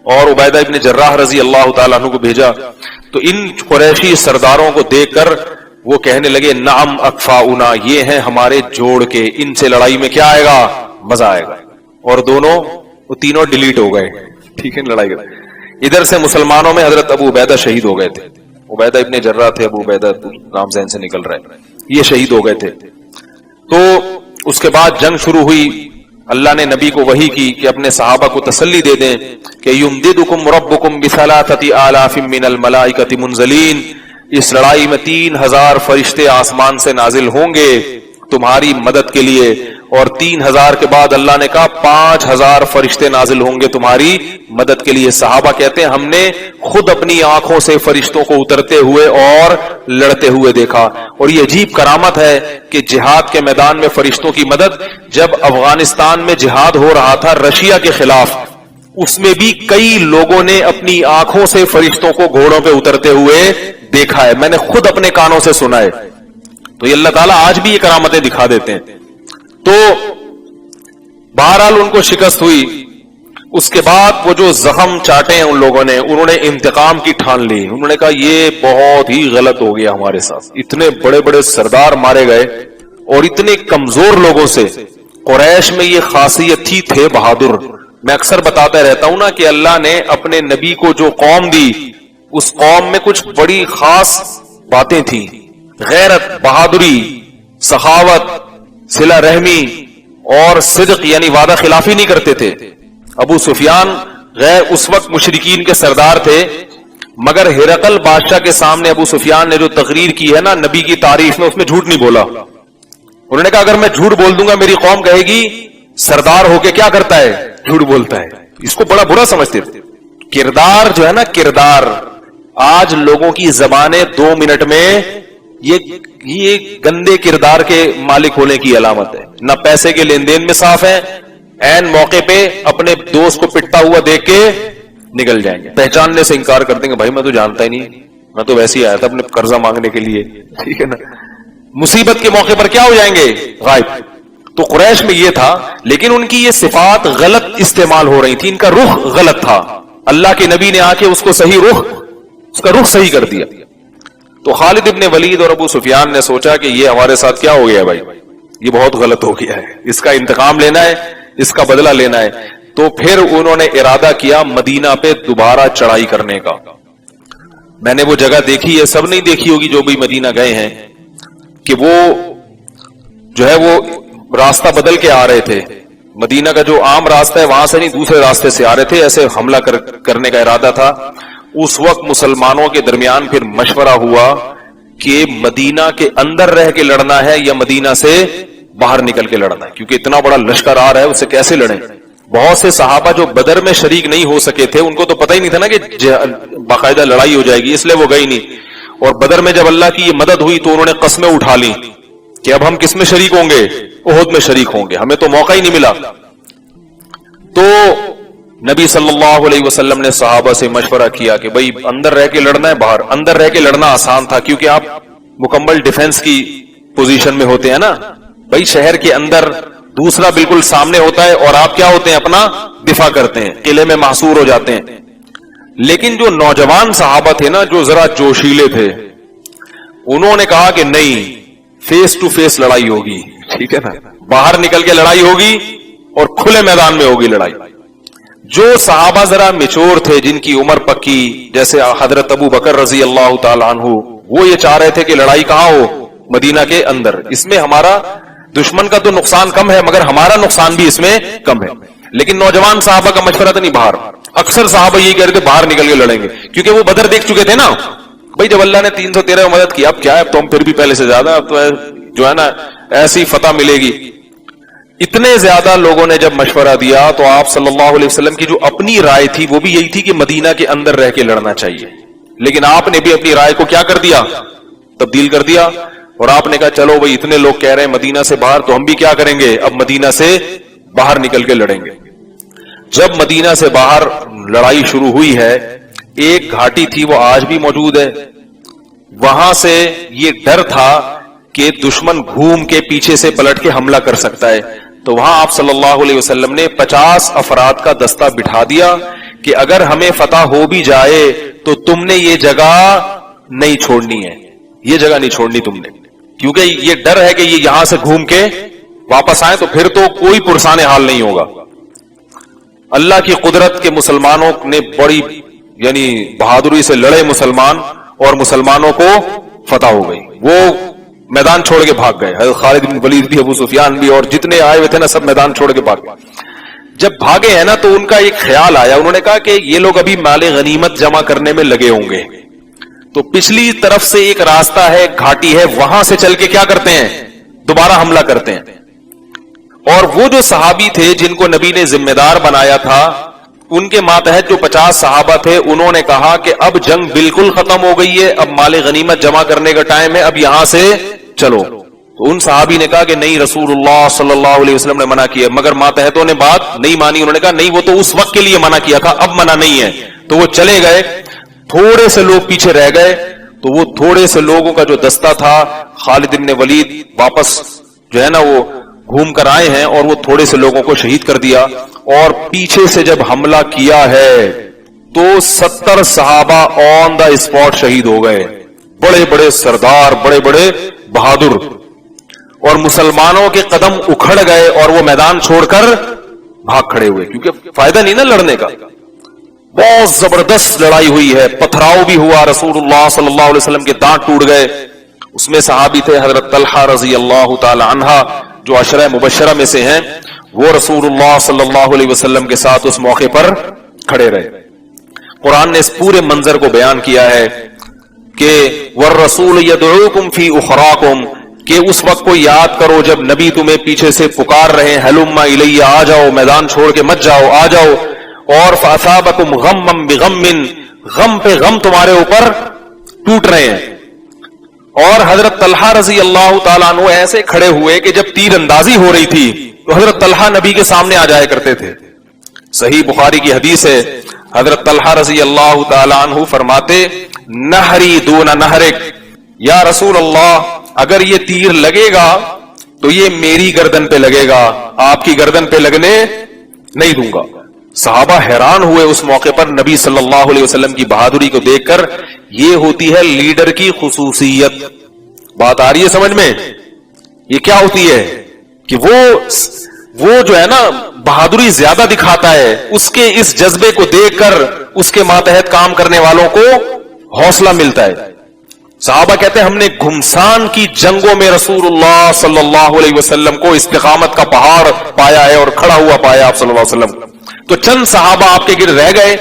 اور عبیدہ ابن جراح رضی اللہ تعالیٰ عنہ کو بھیجا. تو ان قریشی سرداروں کو دیکھ کر وہ کہنے لگے نعم اکفاؤنا, یہ ہیں ہمارے جوڑ کے, ان سے لڑائی میں کیا آئے گا؟ مزہ آئے گا. اور وہ تینوں ڈیلیٹ ہو گئے. ٹھیک ہے, لڑائی کا. ادھر سے مسلمانوں میں حضرت ابو عبیدہ شہید ہو گئے تھے. عبیدہ ابن جراح تھے, ابو عبیدہ نام ذہن سے نکل رہا ہے, یہ شہید ہو گئے تھے. تو اس کے بعد جنگ شروع ہوئی. اللہ نے نبی کو وحی کی کہ اپنے صحابہ کو تسلی دے دیں کہ یمددکم ربکم بثلاثۃ آلاف من الملائکۃ منزلین, اس لڑائی میں 3000 فرشتے آسمان سے نازل ہوں گے تمہاری مدد کے لیے. اور 3000 کے بعد اللہ نے کہا 5000 فرشتے نازل ہوں گے تمہاری مدد کے لیے. صحابہ کہتے ہیں ہم نے خود اپنی آنکھوں سے فرشتوں کو اترتے ہوئے اور لڑتے ہوئے دیکھا. اور یہ عجیب کرامت ہے کہ جہاد کے میدان میں فرشتوں کی مدد, جب افغانستان میں جہاد ہو رہا تھا رشیا کے خلاف, اس میں بھی کئی لوگوں نے اپنی آنکھوں سے فرشتوں کو گھوڑوں پہ اترتے ہوئے دیکھا ہے, میں نے خود اپنے کانوں سے سنا ہے. تو یہ اللہ تعالیٰ آج بھی یہ کرامتیں دکھا دیتے ہیں. تو بہرحال ان کو شکست ہوئی. اس کے بعد وہ جو زخم چاٹے ہیں ان لوگوں نے, انہوں نے انتقام کی ٹھان لی. انہوں نے کہا یہ بہت ہی غلط ہو گیا ہمارے ساتھ, اتنے بڑے بڑے سردار مارے گئے اور اتنے کمزور لوگوں سے. قریش میں یہ خاصیت تھی, تھے بہادر. میں اکثر بتاتا رہتا ہوں نا کہ اللہ نے اپنے نبی کو جو قوم دی, اس قوم میں کچھ بڑی خاص باتیں تھیں. غیرت, بہادری, سخاوت, صلہ رحمی اور صدق, یعنی وعدہ خلافی نہیں کرتے تھے. ابو سفیان اس وقت مشرکین کے سردار تھے, مگر ہرقل بادشاہ کے سامنے ابو سفیان نے جو تقریر کی ہے نا نبی کی تعریف میں, اس میں جھوٹ نہیں بولا. انہوں نے کہا اگر میں جھوٹ بول دوں گا میری قوم کہے گی سردار ہو کے کیا کرتا ہے, جھوٹ بولتا ہے. اس کو بڑا برا سمجھتے تھے. کردار جو ہے نا, کردار, آج لوگوں کی زبانیں 2 منٹ میں یہ گندے کردار کے مالک ہونے کی علامت ہے. نہ پیسے کے لین دین میں صاف ہیں, عین موقع پہ اپنے دوست کو پٹتا ہوا دیکھ کے نکل جائیں گے, پہچاننے سے انکار کر دیں گے, بھائی میں تو جانتا ہی نہیں, میں تو ویسے ہی آیا تھا اپنے قرضہ مانگنے کے لیے, ٹھیک ہے نا. مصیبت کے موقع پر کیا ہو جائیں گے؟ غائب. تو قریش میں یہ تھا, لیکن ان کی یہ صفات غلط استعمال ہو رہی تھی, ان کا رخ غلط تھا. اللہ کے نبی نے آ کے اس کا رخ صحیح کر دیا. تو خالد ابن ولید اور ابو سفیان نے سوچا کہ یہ ہمارے ساتھ کیا ہو گیا بھائی, یہ بہت غلط ہو گیا ہے, اس کا انتقام لینا ہے, اس کا بدلہ لینا ہے. تو پھر انہوں نے ارادہ کیا مدینہ پہ دوبارہ چڑھائی کرنے کا. میں نے وہ جگہ دیکھی ہے, سب نہیں دیکھی ہوگی جو بھی مدینہ گئے ہیں, کہ وہ جو ہے وہ راستہ بدل کے آ رہے تھے. مدینہ کا جو عام راستہ ہے وہاں سے نہیں, دوسرے راستے سے آ رہے تھے, ایسے حملہ کرنے کا ارادہ تھا. اس وقت مسلمانوں کے درمیان پھر مشورہ ہوا کہ مدینہ کے اندر رہ کے لڑنا ہے یا مدینہ سے باہر نکل کے لڑنا ہے, کیونکہ اتنا بڑا لشکر آ رہا ہے, اسے کیسے لڑیں. بہت سے صحابہ جو بدر میں شریک نہیں ہو سکے تھے, ان کو تو پتہ ہی نہیں تھا نا کہ باقاعدہ لڑائی ہو جائے گی, اس لیے وہ گئی نہیں. اور بدر میں جب اللہ کی یہ مدد ہوئی تو انہوں نے قسمیں اٹھا لی کہ اب ہم کس میں شریک ہوں گے؟ احد میں شریک ہوں گے, ہمیں تو موقع ہی نہیں ملا. تو نبی صلی اللہ علیہ وسلم نے صحابہ سے مشورہ کیا کہ بھئی اندر رہ کے لڑنا ہے باہر. اندر رہ کے لڑنا آسان تھا کیونکہ آپ مکمل ڈیفنس کی پوزیشن میں ہوتے ہیں نا بھئی, شہر کے اندر دوسرا بالکل سامنے ہوتا ہے اور آپ کیا ہوتے ہیں, اپنا دفاع کرتے ہیں, قلعے میں محصور ہو جاتے ہیں. لیکن جو نوجوان صحابہ تھے نا, جو ذرا جوشیلے تھے, انہوں نے کہا کہ نہیں, فیس ٹو فیس لڑائی ہوگی, ٹھیک ہے نا, باہر نکل کے لڑائی ہوگی اور کھلے میدان میں ہوگی لڑائی. جو صحابہ ذرا میچور تھے, جن کی عمر پکی, جیسے حضرت ابو بکر رضی اللہ تعالی عنہ, وہ یہ چاہ رہے تھے کہ لڑائی کہاں ہو؟ مدینہ کے اندر. اس میں ہمارا دشمن کا تو نقصان کم ہے, مگر ہمارا نقصان بھی اس میں کم ہے. لیکن نوجوان صحابہ کا مشورہ تھا نہیں باہر. اکثر صحابہ یہی کہہ رہے تھے باہر نکل کے لڑیں گے, کیونکہ وہ بدر دیکھ چکے تھے نا بھائی. جب اللہ نے 313 میں مدد کی, اب کیا ہے, اب تو ہم پھر بھی پہلے سے زیادہ, اب تو جو ہے نا ایسی فتح ملے گی. اتنے زیادہ لوگوں نے جب مشورہ دیا تو آپ صلی اللہ علیہ وسلم کی جو اپنی رائے تھی وہ بھی یہی تھی کہ مدینہ کے اندر رہ کے لڑنا چاہیے. لیکن آپ نے بھی اپنی رائے کو کیا کر دیا, تبدیل کر دیا, اور آپ نے کہا چلو بھائی اتنے لوگ کہہ رہے ہیں مدینہ سے باہر, تو ہم بھی کیا کریں گے, اب مدینہ سے باہر نکل کے لڑیں گے. جب مدینہ سے باہر لڑائی شروع ہوئی ہے, ایک گھاٹی تھی وہ آج بھی موجود ہے, وہاں سے یہ ڈر تھا کہ دشمن گھوم کے پیچھے سے پلٹ کے حملہ کر سکتا ہے. تو وہاں آپ صلی اللہ علیہ وسلم نے 50 افراد کا دستہ بٹھا دیا کہ اگر ہمیں فتح ہو بھی جائے تو تم نے یہ جگہ نہیں چھوڑنی ہے, یہ جگہ نہیں چھوڑنی تم نے, کیونکہ یہ ڈر ہے کہ یہ یہاں سے گھوم کے واپس آئے تو پھر تو کوئی پرسان حال نہیں ہوگا. اللہ کی قدرت کے مسلمانوں نے بڑی یعنی بہادری سے لڑے مسلمان, اور مسلمانوں کو فتح ہو گئی. وہ میدان چھوڑ کے بھاگ گئے, حضرت خالد بن ولید بھی, ابو سفیان بھی, اور جتنے آئے ہوئے تھے نا سب میدان چھوڑ کے بھاگ گئے. جب بھاگے ہیں نا تو ان کا ایک خیال آیا, انہوں نے کہا کہ یہ لوگ ابھی مال غنیمت جمع کرنے میں لگے ہوں گے, تو پچھلی طرف سے ایک راستہ ہے, گھاٹی ہے, وہاں سے چل کے کیا کرتے ہیں, دوبارہ حملہ کرتے ہیں. اور وہ جو صحابی تھے جن کو نبی نے ذمہ دار بنایا تھا, ان کے ماتحت جو 50 صحابہ تھے, انہوں نے کہا کہ اب جنگ بالکل ختم ہو گئی ہے, اب مال غنیمت جمع کرنے کا ٹائم ہے, اب یہاں سے چلو. تو ان صحابی نے کہا کہ نہیں, رسول اللہ صلی اللہ علیہ وسلم نے منع کیا, مگر ماتحتوں نے بات نہیں مانی. انہوں نے کہا نہیں, وہ تو اس وقت کے لیے منع کیا تھا, اب منع نہیں ہے. تو وہ چلے گئے, تھوڑے سے لوگ پیچھے رہ گئے. تو وہ تھوڑے سے لوگوں کا جو دستہ تھا, خالد بن ولید واپس جو ہے نا وہ گھوم کر آئے ہیں, اور وہ تھوڑے سے لوگوں کو شہید کر دیا. اور پیچھے سے جب حملہ کیا ہے تو 70 صحابہ آن دا اسپاٹ شہید ہو گئے, بڑے بڑے سردار, بڑے بڑے بہادر. اور مسلمانوں کے قدم اکھڑ گئے اور وہ میدان چھوڑ کر بھاگ کھڑے ہوئے, کیونکہ فائدہ نہیں نا لڑنے کا. بہت زبردست لڑائی ہوئی ہے, پتھراؤ بھی ہوا, رسول اللہ صلی اللہ علیہ وسلم کے دانت ٹوٹ گئے. اس میں صحابی تھے حضرت طلحہ رضی اللہ تعالی عنہ, جو عشرہ مبشرہ میں سے ہیں, وہ رسول اللہ صلی اللہ علیہ وسلم کے ساتھ اس موقع پر کھڑے رہے. قرآن نے اس پورے منظر کو بیان کیا ہے کہ والرسول یدعوکم فی اخراکم, کہ اس وقت کو یاد کرو جب نبی تمہیں پیچھے سے پکار رہے ہیں, ہلم الیہ, آ جاؤ, میدان چھوڑ کے مت جاؤ, آ جاؤ. اور فاصابکم غمم بغم، غم پہ غم تمہارے اوپر ٹوٹ رہے ہیں. اور حضرت طلحہ رضی اللہ تعالیٰ عنہ ایسے کھڑے ہوئے کہ جب تیر اندازی ہو رہی تھی تو حضرت طلحہ نبی کے سامنے آ جایا کرتے تھے. صحیح بخاری کی حدیث ہے، حضرت طلحہ رضی اللہ تعالیٰ عنہ فرماتے نہری دون نہرک، یا رسول اللہ اگر یہ تیر لگے گا تو یہ میری گردن پہ لگے گا، آپ کی گردن پہ لگنے نہیں دوں گا. صحابہ حیران ہوئے اس موقع پر نبی صلی اللہ علیہ وسلم کی بہادری کو دیکھ کر. یہ ہوتی ہے لیڈر کی خصوصیت. بات آ رہی ہے سمجھ میں؟ یہ کیا ہوتی ہے کہ وہ جو ہے نا بہادری زیادہ دکھاتا ہے، اس کے اس جذبے کو دیکھ کر اس کے ماتحت کام کرنے والوں کو حوصلہ ملتا ہے. صحابہ کہتے ہیں ہم نے گھمسان کی جنگوں میں رسول اللہ صلی اللہ علیہ وسلم کو استقامت کا پہاڑ پایا ہے اور کھڑا ہوا پایا آپ صلی اللہ علیہ وسلم. تو چند صحابہ آپ کے گرد رہ گئے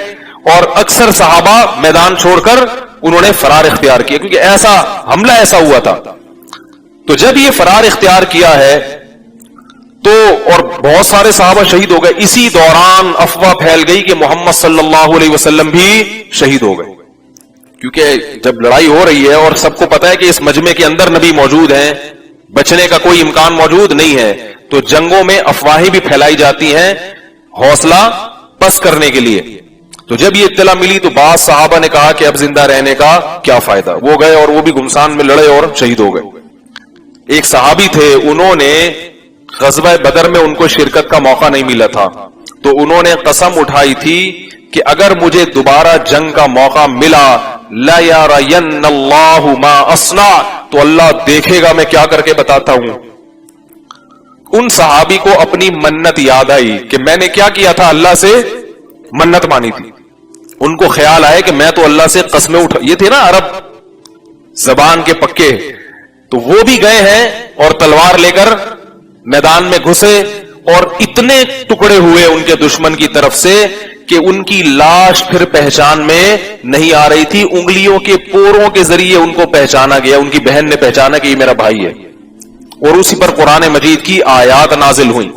اور اکثر صحابہ میدان چھوڑ کر انہوں نے فرار اختیار کیا، کیونکہ ایسا حملہ ایسا ہوا تھا. تو جب یہ فرار اختیار کیا ہے تو اور بہت سارے صحابہ شہید ہو گئے. اسی دوران افواہ پھیل گئی کہ محمد صلی اللہ علیہ وسلم بھی شہید ہو گئے، کیونکہ جب لڑائی ہو رہی ہے اور سب کو پتا ہے کہ اس مجمع کے اندر نبی موجود ہیں، بچنے کا کوئی امکان موجود نہیں ہے، تو جنگوں میں افواہیں بھی پھیلائی جاتی ہیں حوصلہ پس کرنے کے لیے. تو جب یہ اطلاع ملی تو بعض صحابہ نے کہا کہ اب زندہ رہنے کا کیا فائدہ. وہ گئے اور وہ بھی گھمسان میں لڑے اور شہید ہو گئے. ایک صحابی تھے، انہوں نے غزوہ بدر میں ان کو شرکت کا موقع نہیں ملا تھا، تو انہوں نے قسم اٹھائی تھی کہ اگر مجھے دوبارہ جنگ کا موقع ملا لا یرین اللہ ما اصنع، تو اللہ دیکھے گا میں کیا کر کے بتاتا ہوں. ان صحابی کو اپنی منت یاد آئی کہ میں نے کیا کیا تھا، اللہ سے منت مانی تھی. ان کو خیال آئے کہ میں تو اللہ سے قسمیں اٹھا، یہ تھے نا عرب زبان کے پکے، تو وہ بھی گئے ہیں اور تلوار لے کر میدان میں گھسے اور اتنے ٹکڑے ہوئے ان کے دشمن کی طرف سے کہ ان کی لاش پھر پہچان میں نہیں آ رہی تھی. انگلیوں کے پوروں کے ذریعے ان کو پہچانا گیا، ان کی بہن نے پہچانا کہ یہ میرا بھائی ہے. اور اسی پر قرآن مجید کی آیات نازل ہوئی.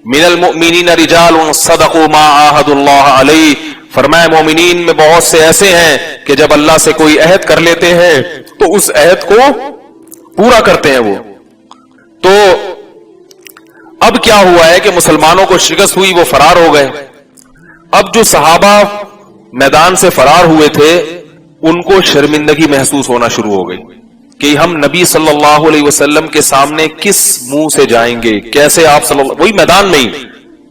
من المؤمنین رجال صدقوا ما عاہدوا اللہ علیہ، فرمایا مومنین میں بہت سے ایسے ہیں کہ جب اللہ سے کوئی عہد کر لیتے ہیں تو اس عہد کو پورا کرتے ہیں. وہ تو اب کیا ہوا ہے کہ مسلمانوں کو شکست ہوئی، وہ فرار ہو گئے. اب جو صحابہ میدان سے فرار ہوئے تھے ان کو شرمندگی محسوس ہونا شروع ہو گئی کہ ہم نبی صلی اللہ علیہ وسلم کے سامنے کس منہ سے جائیں گے، کیسے آپ صلی اللہ، وہی میدان میں ہی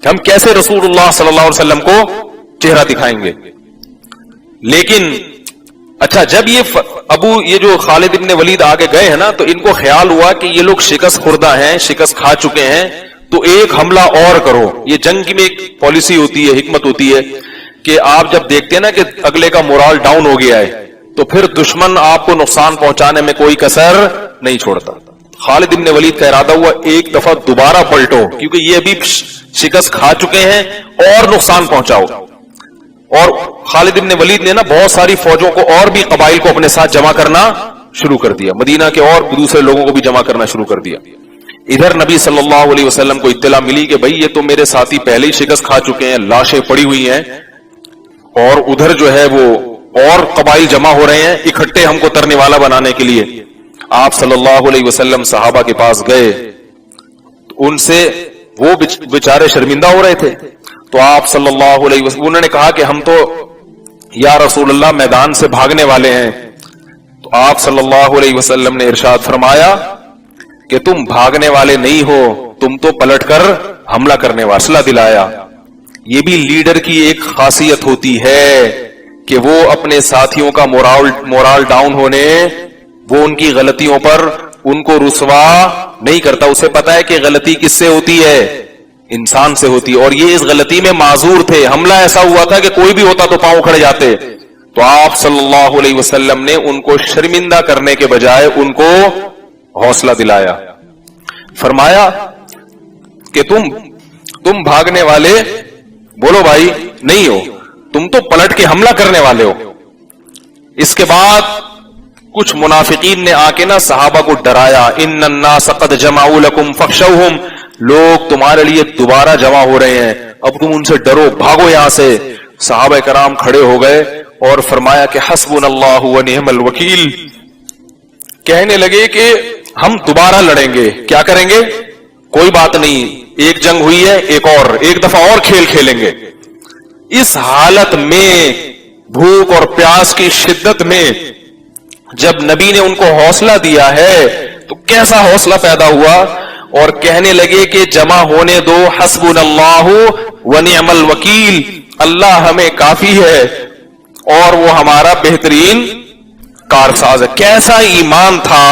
ہم کیسے رسول اللہ صلی اللہ علیہ وسلم کو چہرہ دکھائیں گے. لیکن اچھا جب یہ جو خالد ابن ولید آگے گئے ہیں نا، تو ان کو خیال ہوا کہ یہ لوگ شکست خوردہ ہیں، شکست کھا چکے ہیں، تو ایک حملہ اور کرو. یہ جنگ کی میں ایک پالیسی ہوتی ہے، حکمت ہوتی ہے کہ آپ جب دیکھتے ہیں نا کہ اگلے کا مورال ڈاؤن ہو گیا ہے تو پھر دشمن آپ کو نقصان پہنچانے میں کوئی کسر نہیں چھوڑتا. خالد ابن ولید کا ارادہ ہوا ایک دفعہ دوبارہ پلٹو، کیونکہ یہ ابھی شکست کھا چکے ہیں، اور نقصان پہنچاؤ. اور خالد ابن ولید نے نا بہت ساری فوجوں کو اور بھی قبائل کو اپنے ساتھ جمع کرنا شروع کر دیا، مدینہ کے اور دوسرے لوگوں کو بھی جمع کرنا شروع کر دیا. ادھر نبی صلی اللہ علیہ وسلم کو اطلاع ملی کہ بھئی یہ تو میرے ساتھی پہلے ہی شکست کھا چکے ہیں، لاشیں پڑی ہوئی ہیں، اور ادھر جو ہے وہ اور قبائل جمع ہو رہے ہیں اکٹھے ہم کو ترنے والا بنانے کے لیے. آپ صلی اللہ علیہ وسلم صحابہ کے پاس گئے، ان سے وہ بیچارے شرمندہ ہو رہے تھے. تو آپ صلی اللہ علیہ وسلم انہوں نے کہا کہ ہم تو یا رسول اللہ میدان سے بھاگنے والے ہیں. تو آپ صلی اللہ علیہ وسلم نے ارشاد فرمایا کہ تم بھاگنے والے نہیں ہو، تم تو پلٹ کر حملہ کرنے والے. حوصلہ دلایا. یہ بھی لیڈر کی ایک خاصیت ہوتی ہے کہ وہ اپنے ساتھیوں کا مورال ڈاؤن ہونے، وہ ان کی غلطیوں پر ان کو رسوا نہیں کرتا. اسے پتا ہے کہ غلطی کس سے ہوتی ہے، انسان سے ہوتی ہے، اور یہ اس غلطی میں معذور تھے. حملہ ایسا ہوا تھا کہ کوئی بھی ہوتا تو پاؤں کھڑے جاتے. تو آپ صلی اللہ علیہ وسلم نے ان کو شرمندہ کرنے کے بجائے ان کو حوصلہ دلایا. فرمایا کہ تم بھاگنے والے بولو بھائی نہیں ہو، تم تو پلٹ کے حملہ کرنے والے ہو. اس کے بعد کچھ منافقین نے آ کے نا صحابہ کو ڈرایا، ان الناس قد جمعوا لکم فاخشوہم، لوگ تمہارے لیے دوبارہ جمع ہو رہے ہیں، اب تم ان سے ڈرو، بھاگو یہاں سے۔ صحابہ کرام کھڑے ہو گئے اور فرمایا کہ حسبنا اللہ و نعم الوکیل، کہنے لگے کہ ہم دوبارہ لڑیں گے، کیا کریں گے؟ کوئی بات نہیں، ایک جنگ ہوئی ہے، ایک دفعہ اور کھیل کھیلیں گے۔ اس حالت میں، بھوک اور پیاس کی شدت میں جب نبی نے ان کو حوصلہ دیا ہے تو کیسا حوصلہ پیدا ہوا، اور کہنے لگے کہ جمع ہونے دو، حسبنا اللہ و نعم الوکیل، اللہ ہمیں کافی ہے اور وہ ہمارا بہترین کارساز ہے۔ کیسا ایمان تھا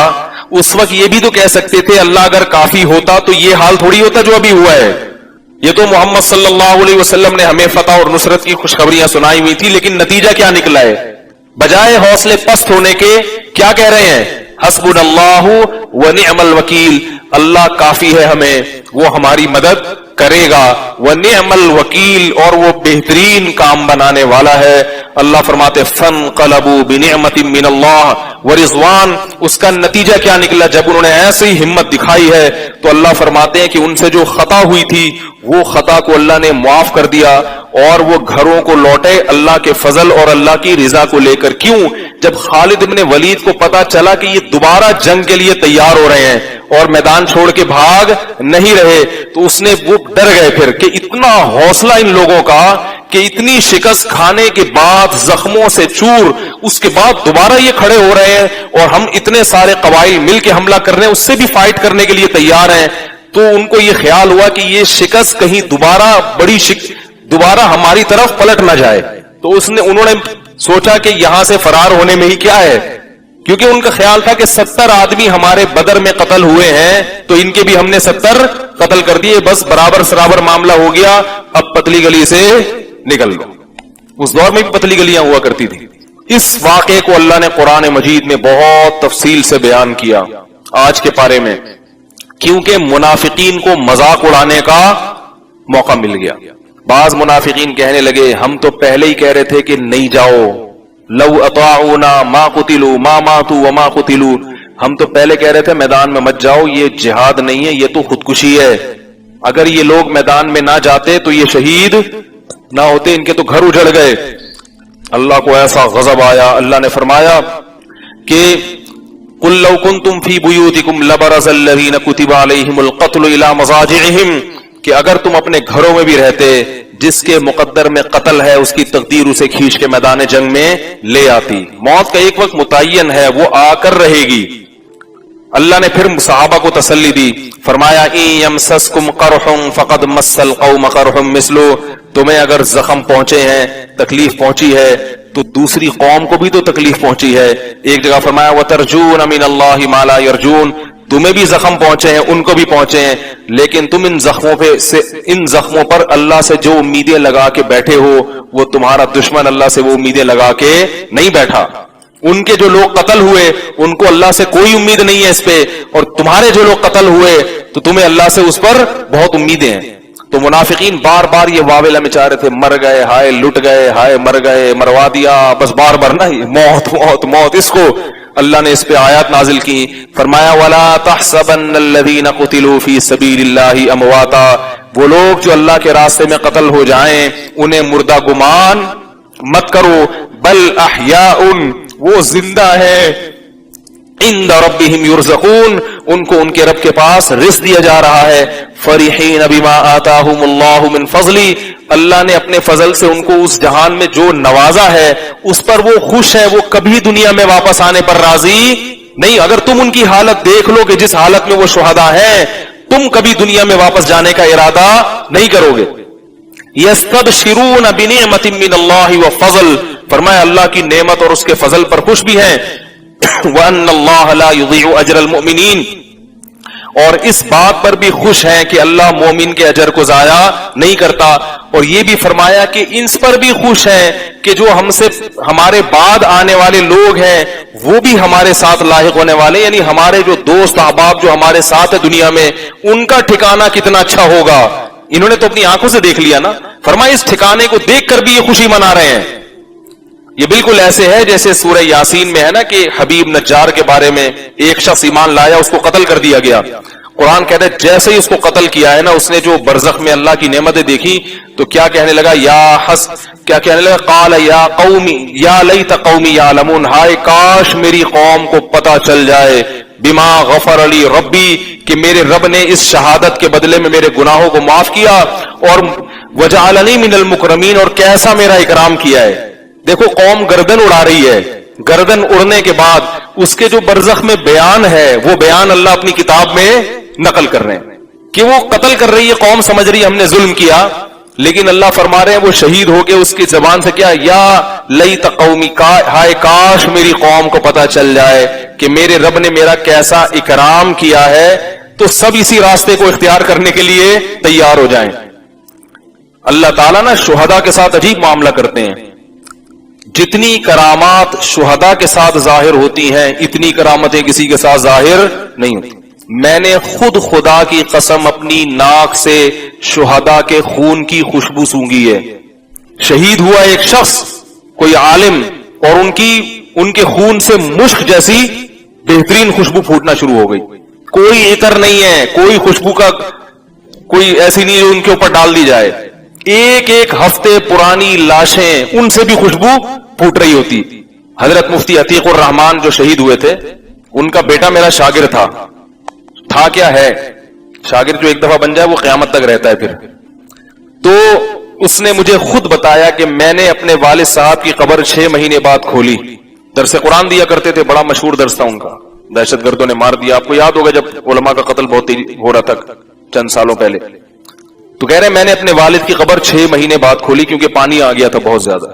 اس وقت! یہ بھی تو کہہ سکتے تھے اللہ اگر کافی ہوتا تو یہ حال تھوڑی ہوتا جو ابھی ہوا ہے۔ یہ تو محمد صلی اللہ علیہ وسلم نے ہمیں فتح اور نصرت کی خوشخبریاں سنائی ہوئی تھی، لیکن نتیجہ کیا نکلا ہے؟ بجائے حوصلے پست ہونے کے کیا کہہ رہے ہیں؟ حسبنا اللہ و نعم الوکیل، اللہ کافی ہے ہمیں، وہ ہماری مدد کرے گا، ونعم الوکیل، اور وہ بہترین کام بنانے والا ہے۔ اللہ فرماتے فانقلبوا بنعمت من اللہ ورضوان، اس کا نتیجہ کیا نکلا؟ جب انہوں نے ایسی ہمت دکھائی ہے تو اللہ فرماتے ہیں کہ ان سے جو خطا ہوئی تھی وہ خطا کو اللہ نے معاف کر دیا اور وہ گھروں کو لوٹے اللہ کے فضل اور اللہ کی رضا کو لے کر۔ کیوں؟ جب خالد بن ولید کو پتا چلا کہ یہ دوبارہ جنگ کے لیے تیار ہو رہے ہیں اور میدان چھوڑ کے بھاگ نہیں رہے تو اس نے وہ ڈر گئے پھر کہ اتنا حوصلہ ان لوگوں کا کہ اتنی شکست کھانے کے بعد، زخموں سے چور، اس کے بعد دوبارہ یہ کھڑے ہو رہے ہیں اور ہم اتنے سارے قبائل مل کے حملہ کر رہے ہیں، اس سے بھی فائٹ کرنے کے لیے تیار ہیں۔ تو ان کو یہ خیال ہوا کہ یہ شکست کہیں دوبارہ ہماری طرف پلٹ نہ جائے، تو انہوں نے سوچا کہ یہاں سے فرار ہونے میں ہی کیا ہے، کیونکہ ان کا خیال تھا کہ 70 آدمی ہمارے بدر میں قتل ہوئے ہیں تو ان کے بھی ہم نے 70 قتل کر دیے، بس برابر سرابر معاملہ ہو گیا، اب پتلی گلی سے نکل لو۔ اس دور میں بھی پتلی گلیاں ہوا کرتی تھی۔ اس واقعے کو اللہ نے قرآن مجید میں بہت تفصیل سے بیان کیا آج کے پارے میں، کیونکہ منافقین کو مذاق اڑانے کا موقع مل گیا۔ بعض منافقین کہنے لگے ہم تو پہلے ہی کہہ رہے تھے کہ نہیں جاؤ، لو اطاعونا ما قتلوا ما ماتوا وما قتلوا، ہم تو پہلے کہہ رہے تھے میدان میں مت جاؤ، یہ جہاد نہیں ہے، یہ تو خودکشی ہے، اگر یہ لوگ میدان میں نہ جاتے تو یہ شہید نہ ہوتے، ان کے تو گھر اجڑ گئے۔ اللہ کو ایسا غضب آیا، اللہ نے فرمایا کہ قل لو کنتم فی بیوتکم لبرز الذین کتب علیہم القتل الی مضاجعہم، کہ اگر تم اپنے گھروں میں بھی رہتے، جس کے مقدر میں قتل ہے اس کی تقدیر اسے کھینچ کے میدان جنگ میں لے آتی۔ موت کا ایک وقت متعین ہے، وہ آ کر رہے گی۔ اللہ نے پھر صحابہ کو تسلی دی، فرمایا ان یمسسکم قرح فقد مس القوم قرح مثلو، تمہیں اگر زخم پہنچے ہیں، تکلیف پہنچی ہے تو دوسری قوم کو بھی تو تکلیف پہنچی ہے۔ ایک جگہ فرمایا وترجون من اللہ ما لا یرجون، تمہیں بھی زخم پہنچے ہیں، ان کو بھی پہنچے ہیں، لیکن تم ان زخموں پر اللہ سے جو امیدیں لگا کے بیٹھے ہو، وہ تمہارا دشمن اللہ سے وہ امیدیں لگا کے نہیں بیٹھا۔ ان کے جو لوگ قتل ہوئے ان کو اللہ سے کوئی امید نہیں ہے اس پہ، اور تمہارے جو لوگ قتل ہوئے تو تمہیں اللہ سے اس پر بہت امیدیں ہیں۔ تو منافقین بار بار یہ واویلا مچا رہے تھے، مر گئے ہائے، لٹ گئے ہائے، مر گئے، مروا دیا، بس بار بار نہیں، موت موت موت۔ اس کو اللہ نے اس پہ آیات نازل کی، فرمایا وَلَا تَحْسَبَنَّ الَّذِينَ قُتِلُوا فِي سَبِيلِ اللَّهِ أَمْوَاتًا، وہ لوگ جو اللہ کے راستے میں قتل ہو جائیں انہیں مردہ گمان مت کرو، بل احیاء، وہ زندہ ہے، عند ربهم يرزقون، ان کو ان کے رب کے پاس رزق دیا جا رہا ہے، فرحین بما آتاهم اللہ من فضلی، اللہ نے اپنے فضل سے ان کو اس جہان میں جو نوازا ہے اس پر وہ خوش ہے، وہ کبھی دنیا میں واپس آنے پر راضی نہیں۔ اگر تم ان کی حالت دیکھ لو کہ جس حالت میں وہ شہداء ہیں، تم کبھی دنیا میں واپس جانے کا ارادہ نہیں کرو گے۔ یستبشرون بنعمت من اللہ وفضل، فرمایا اللہ کی نعمت اور اس کے فضل پر خوش بھی ہیں، وَأَنَّ اللَّهَ لَا يُضِيعُ أَجْرَ الْمُؤْمِنِينَ، اور اس بات پر بھی خوش ہیں کہ اللہ مومن کے اجر کو ضائع نہیں کرتا، اور یہ بھی فرمایا کہ اس پر بھی خوش ہیں کہ جو ہمارے بعد آنے والے لوگ ہیں وہ بھی ہمارے ساتھ لاحق ہونے والے، یعنی ہمارے جو دوست احباب جو ہمارے ساتھ ہے دنیا میں، ان کا ٹھکانہ کتنا اچھا ہوگا۔ انہوں نے تو اپنی آنکھوں سے دیکھ لیا نا، فرمایا اس ٹھکانے کو دیکھ کر بھی یہ خوشی منا رہے ہیں۔ یہ بالکل ایسے ہے جیسے سورہ یاسین میں ہے نا کہ حبیب نجار کے بارے میں ایک شخص ایمان لایا، اس کو قتل کر دیا گیا، قرآن کہتا ہے جیسے ہی اس کو قتل کیا ہے نا، اس نے جو برزخ میں اللہ کی نعمتیں دیکھی تو کیا کہنے لگا، کیا کہنے لگا، قال یا قومی یا لیت قومی یعلمون، ہائے کاش میری قوم کو پتہ چل جائے، بما غفر علی ربی، کہ میرے رب نے اس شہادت کے بدلے میں میرے گناہوں کو معاف کیا، اور وجعلنی من المکرمین، اور کیسا میرا اکرام کیا ہے۔ دیکھو قوم گردن اڑا رہی ہے، گردن اڑنے کے بعد اس کے جو برزخ میں بیان ہے وہ بیان اللہ اپنی کتاب میں نقل کر رہے ہیں کہ وہ قتل کر رہی ہے، قوم سمجھ رہی ہے ہم نے ظلم کیا، لیکن اللہ فرما رہے ہیں وہ شہید ہو کے اس کی زبان سے کیا، یا لیت قومی، ہائے کاش میری قوم کو پتہ چل جائے کہ میرے رب نے میرا کیسا اکرام کیا ہے، تو سب اسی راستے کو اختیار کرنے کے لیے تیار ہو جائیں۔ اللہ تعالیٰ نا شہداء کے ساتھ عجیب معاملہ کرتے ہیں، جتنی کرامات شہداء کے ساتھ ظاہر ہوتی ہیں اتنی کرامتیں کسی کے ساتھ ظاہر نہیں ہوتی۔ میں نے خود خدا کی قسم اپنی ناک سے شہداء کے خون کی خوشبو سونگھی ہے۔ شہید ہوا ایک شخص، کوئی عالم، اور ان کے خون سے مشک جیسی بہترین خوشبو پھوٹنا شروع ہو گئی۔ کوئی عطر نہیں ہے، کوئی خوشبو کا کوئی ایسی نہیں جو ان کے اوپر ڈال دی جائے، ایک ایک ہفتے پرانی لاشیں ان سے بھی خوشبو پھوٹ رہی ہوتی۔ حضرت مفتی عتیق الرحمان جو شہید ہوئے تھے، ان کا بیٹا میرا شاگرد تھا کیا ہے، شاگرد جو ایک دفعہ بن جائے وہ قیامت تک رہتا ہے پھر۔ تو اس نے مجھے خود بتایا کہ میں نے اپنے والد صاحب کی قبر 6 مہینے بعد کھولی۔ درس قرآن دیا کرتے تھے، بڑا مشہور درس تھا ان کا، دہشت گردوں نے مار دیا، آپ کو یاد ہوگا جب علماء کا قتل بہت ہو رہا تھا چند سالوں پہلے۔ تو کہہ رہے میں نے اپنے والد کی قبر 6 مہینے بعد کھولی کیونکہ پانی آ گیا تھا بہت زیادہ،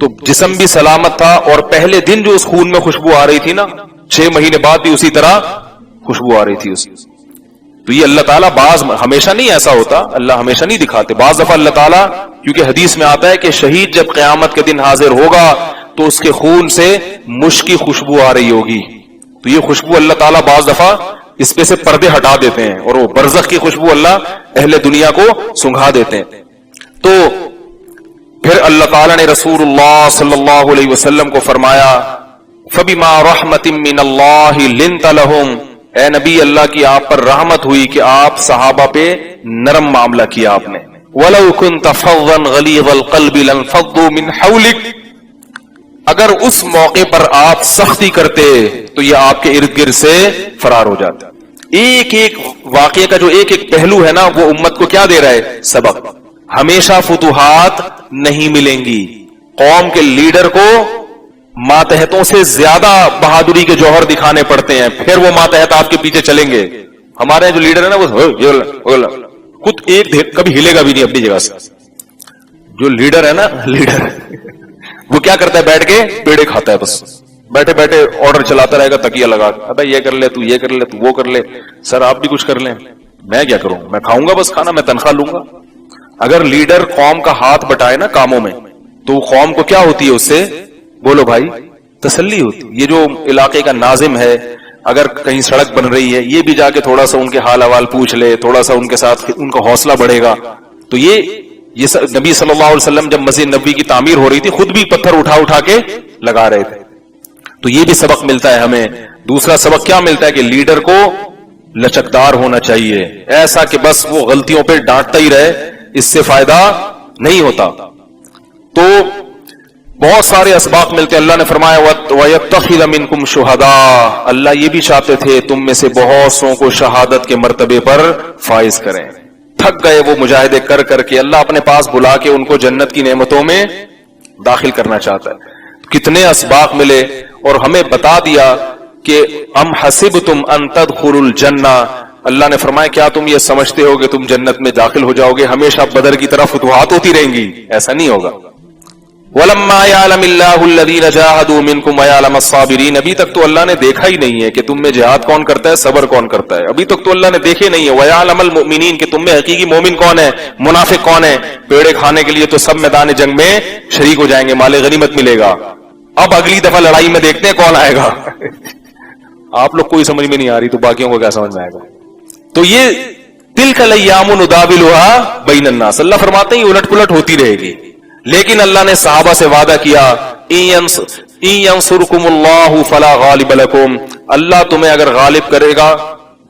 تو جسم بھی سلامت تھا، اور پہلے دن جو اس خون میں خوشبو آ رہی تھی نا، 6 مہینے بعد بھی اسی طرح خوشبو آ رہی تھی اس۔ تو یہ اللہ تعالیٰ بعض ہمیشہ نہیں ایسا ہوتا، اللہ ہمیشہ نہیں دکھاتے، بعض دفعہ اللہ تعالیٰ، کیونکہ حدیث میں آتا ہے کہ شہید جب قیامت کے دن حاضر ہوگا تو اس کے خون سے مشک کی خوشبو آ رہی ہوگی، تو یہ خوشبو اللہ تعالیٰ بعض دفعہ اس پہ سے پردے ہٹا دیتے ہیں، اور وہ برزخ کی خوشبو اللہ اہل دنیا کو سنگھا دیتے ہیں۔ تو پھر اللہ تعالیٰ نے رسول اللہ صلی اللہ علیہ وسلم کو فرمایا، فَبِمَا رَحْمَةٍ مِّنَ اللَّهِ لِنْتَ لَهُمْ، اے نبی اللہ کی آپ پر رحمت ہوئی کہ آپ صحابہ پہ نرم معاملہ کیا آپ نے۔ وَلَوْ كُنْتَ فَظًّا غَلِيظَ الْقَلْبِ لَانفَضُّوا مِنْ حَوْلِكَ، اگر اس موقع پر آپ سختی کرتے تو یہ آپ کے ارد گرد سے فرار ہو جاتا۔ ایک ایک واقعے کا جو ایک ایک پہلو ہے نا، وہ امت کو کیا دے رہا ہے، سبق۔ ہمیشہ فتوحات نہیں ملیں گی، قوم کے لیڈر کو ماتحتوں سے زیادہ بہادری کے جوہر دکھانے پڑتے ہیں، پھر وہ ماتحت آپ کے پیچھے چلیں گے۔ ہمارے جو لیڈر ہے نا وہ خود ایک کبھی ہلے گا بھی نہیں اپنی جگہ سے۔ جو لیڈر ہے نا، لیڈر وہ کیا کرتا ہے، بیٹھ کے پیڑے کھاتا ہے، بس بیٹھے بیٹھے آرڈر چلاتا رہے گا تکیہ لگا کے، ابے یہ کر لے تو، یہ کر لے تو، وہ کر لے، سر آپ بھی کچھ کر لیں، میں کیا کروں، میں کھاؤں گا بس کھانا، میں تنخواہ لوں گا۔ اگر لیڈر قوم کا ہاتھ بٹائے نا کاموں میں تو قوم کو کیا ہوتی ہے، اس سے بولو بھائی تسلی ہوتی۔ یہ جو علاقے کا ناظم ہے، اگر کہیں سڑک بن رہی ہے، یہ بھی جا کے تھوڑا سا ان کے حال احوال پوچھ لے، تھوڑا سا ان کے ساتھ ان کا حوصلہ بڑھے گا۔ تو یہ نبی صلی اللہ علیہ وسلم جب مسجد نبوی کی تعمیر ہو رہی تھی، خود بھی پتھر اٹھا اٹھا کے لگا رہے تھے۔ تو یہ بھی سبق ملتا ہے ہمیں۔ دوسرا سبق کیا ملتا ہے کہ لیڈر کو لچکدار ہونا چاہیے، ایسا کہ بس وہ غلطیوں پہ ڈانٹتا ہی رہے، اس سے فائدہ نہیں ہوتا۔ تو بہت سارے اسباق ملتے ہیں۔ اللہ نے فرمایا وَيَتَّخِذَ مِنْكُمْ شُهَدَاءَ، اللہ یہ بھی چاہتے تھے تم میں سے بہت سو کو شہادت کے مرتبے پر فائز کریں۔ تھک گئے وہ مجاہدے کر کر کے، اللہ اپنے پاس بلا کے ان کو جنت کی نعمتوں میں داخل کرنا چاہتا ہے۔ کتنے اسباق ملے، اور ہمیں بتا دیا کہ ام حسبتم ان تدخلوا الجنہ، اللہ نے فرمایا کیا تم یہ سمجھتے ہو کہ تم جنت میں داخل ہو جاؤ گے، ہمیشہ بدر کی طرف فتوحات ہوتی رہیں گی؟ ایسا نہیں ہوگا۔ وَلَمَّا يَعْلَمِ اللَّهُ الَّذِينَ جَاهَدُوا مِنْكُمْ وَيَعْلَمَ الصَّابِرِينَ، ابھی تک تو اللہ نے دیکھا ہی نہیں ہے کہ تم میں جہاد کون کرتا ہے، صبر کون کرتا ہے، ابھی تک تو اللہ نے دیکھے نہیں ہے۔ وَيَعْلَمَ الْمُؤْمِنِينَ، کہ تم میں حقیقی مومن کون ہے، منافق کون ہے۔ پیڑے کھانے کے لیے تو سب میدان جنگ میں شریک ہو جائیں گے، مال غنیمت ملے گا۔ اب اگلی دفعہ لڑائی میں دیکھتے ہیں کون آئے گا۔ آپ لوگ کوئی سمجھ میں نہیں آ رہی تو باقیوں کو کیا سمجھ میں آئے گا۔ تو یہ تلک الایام نداولها بین الناس، اللہ فرماتے ہیں الٹ پلٹ ہوتی رہے گی، لیکن اللہ نے صحابہ سے وعدہ کیا ان ینصرکم اللہ فلا غالب لکم، اللہ تمہیں اگر غالب کرے گا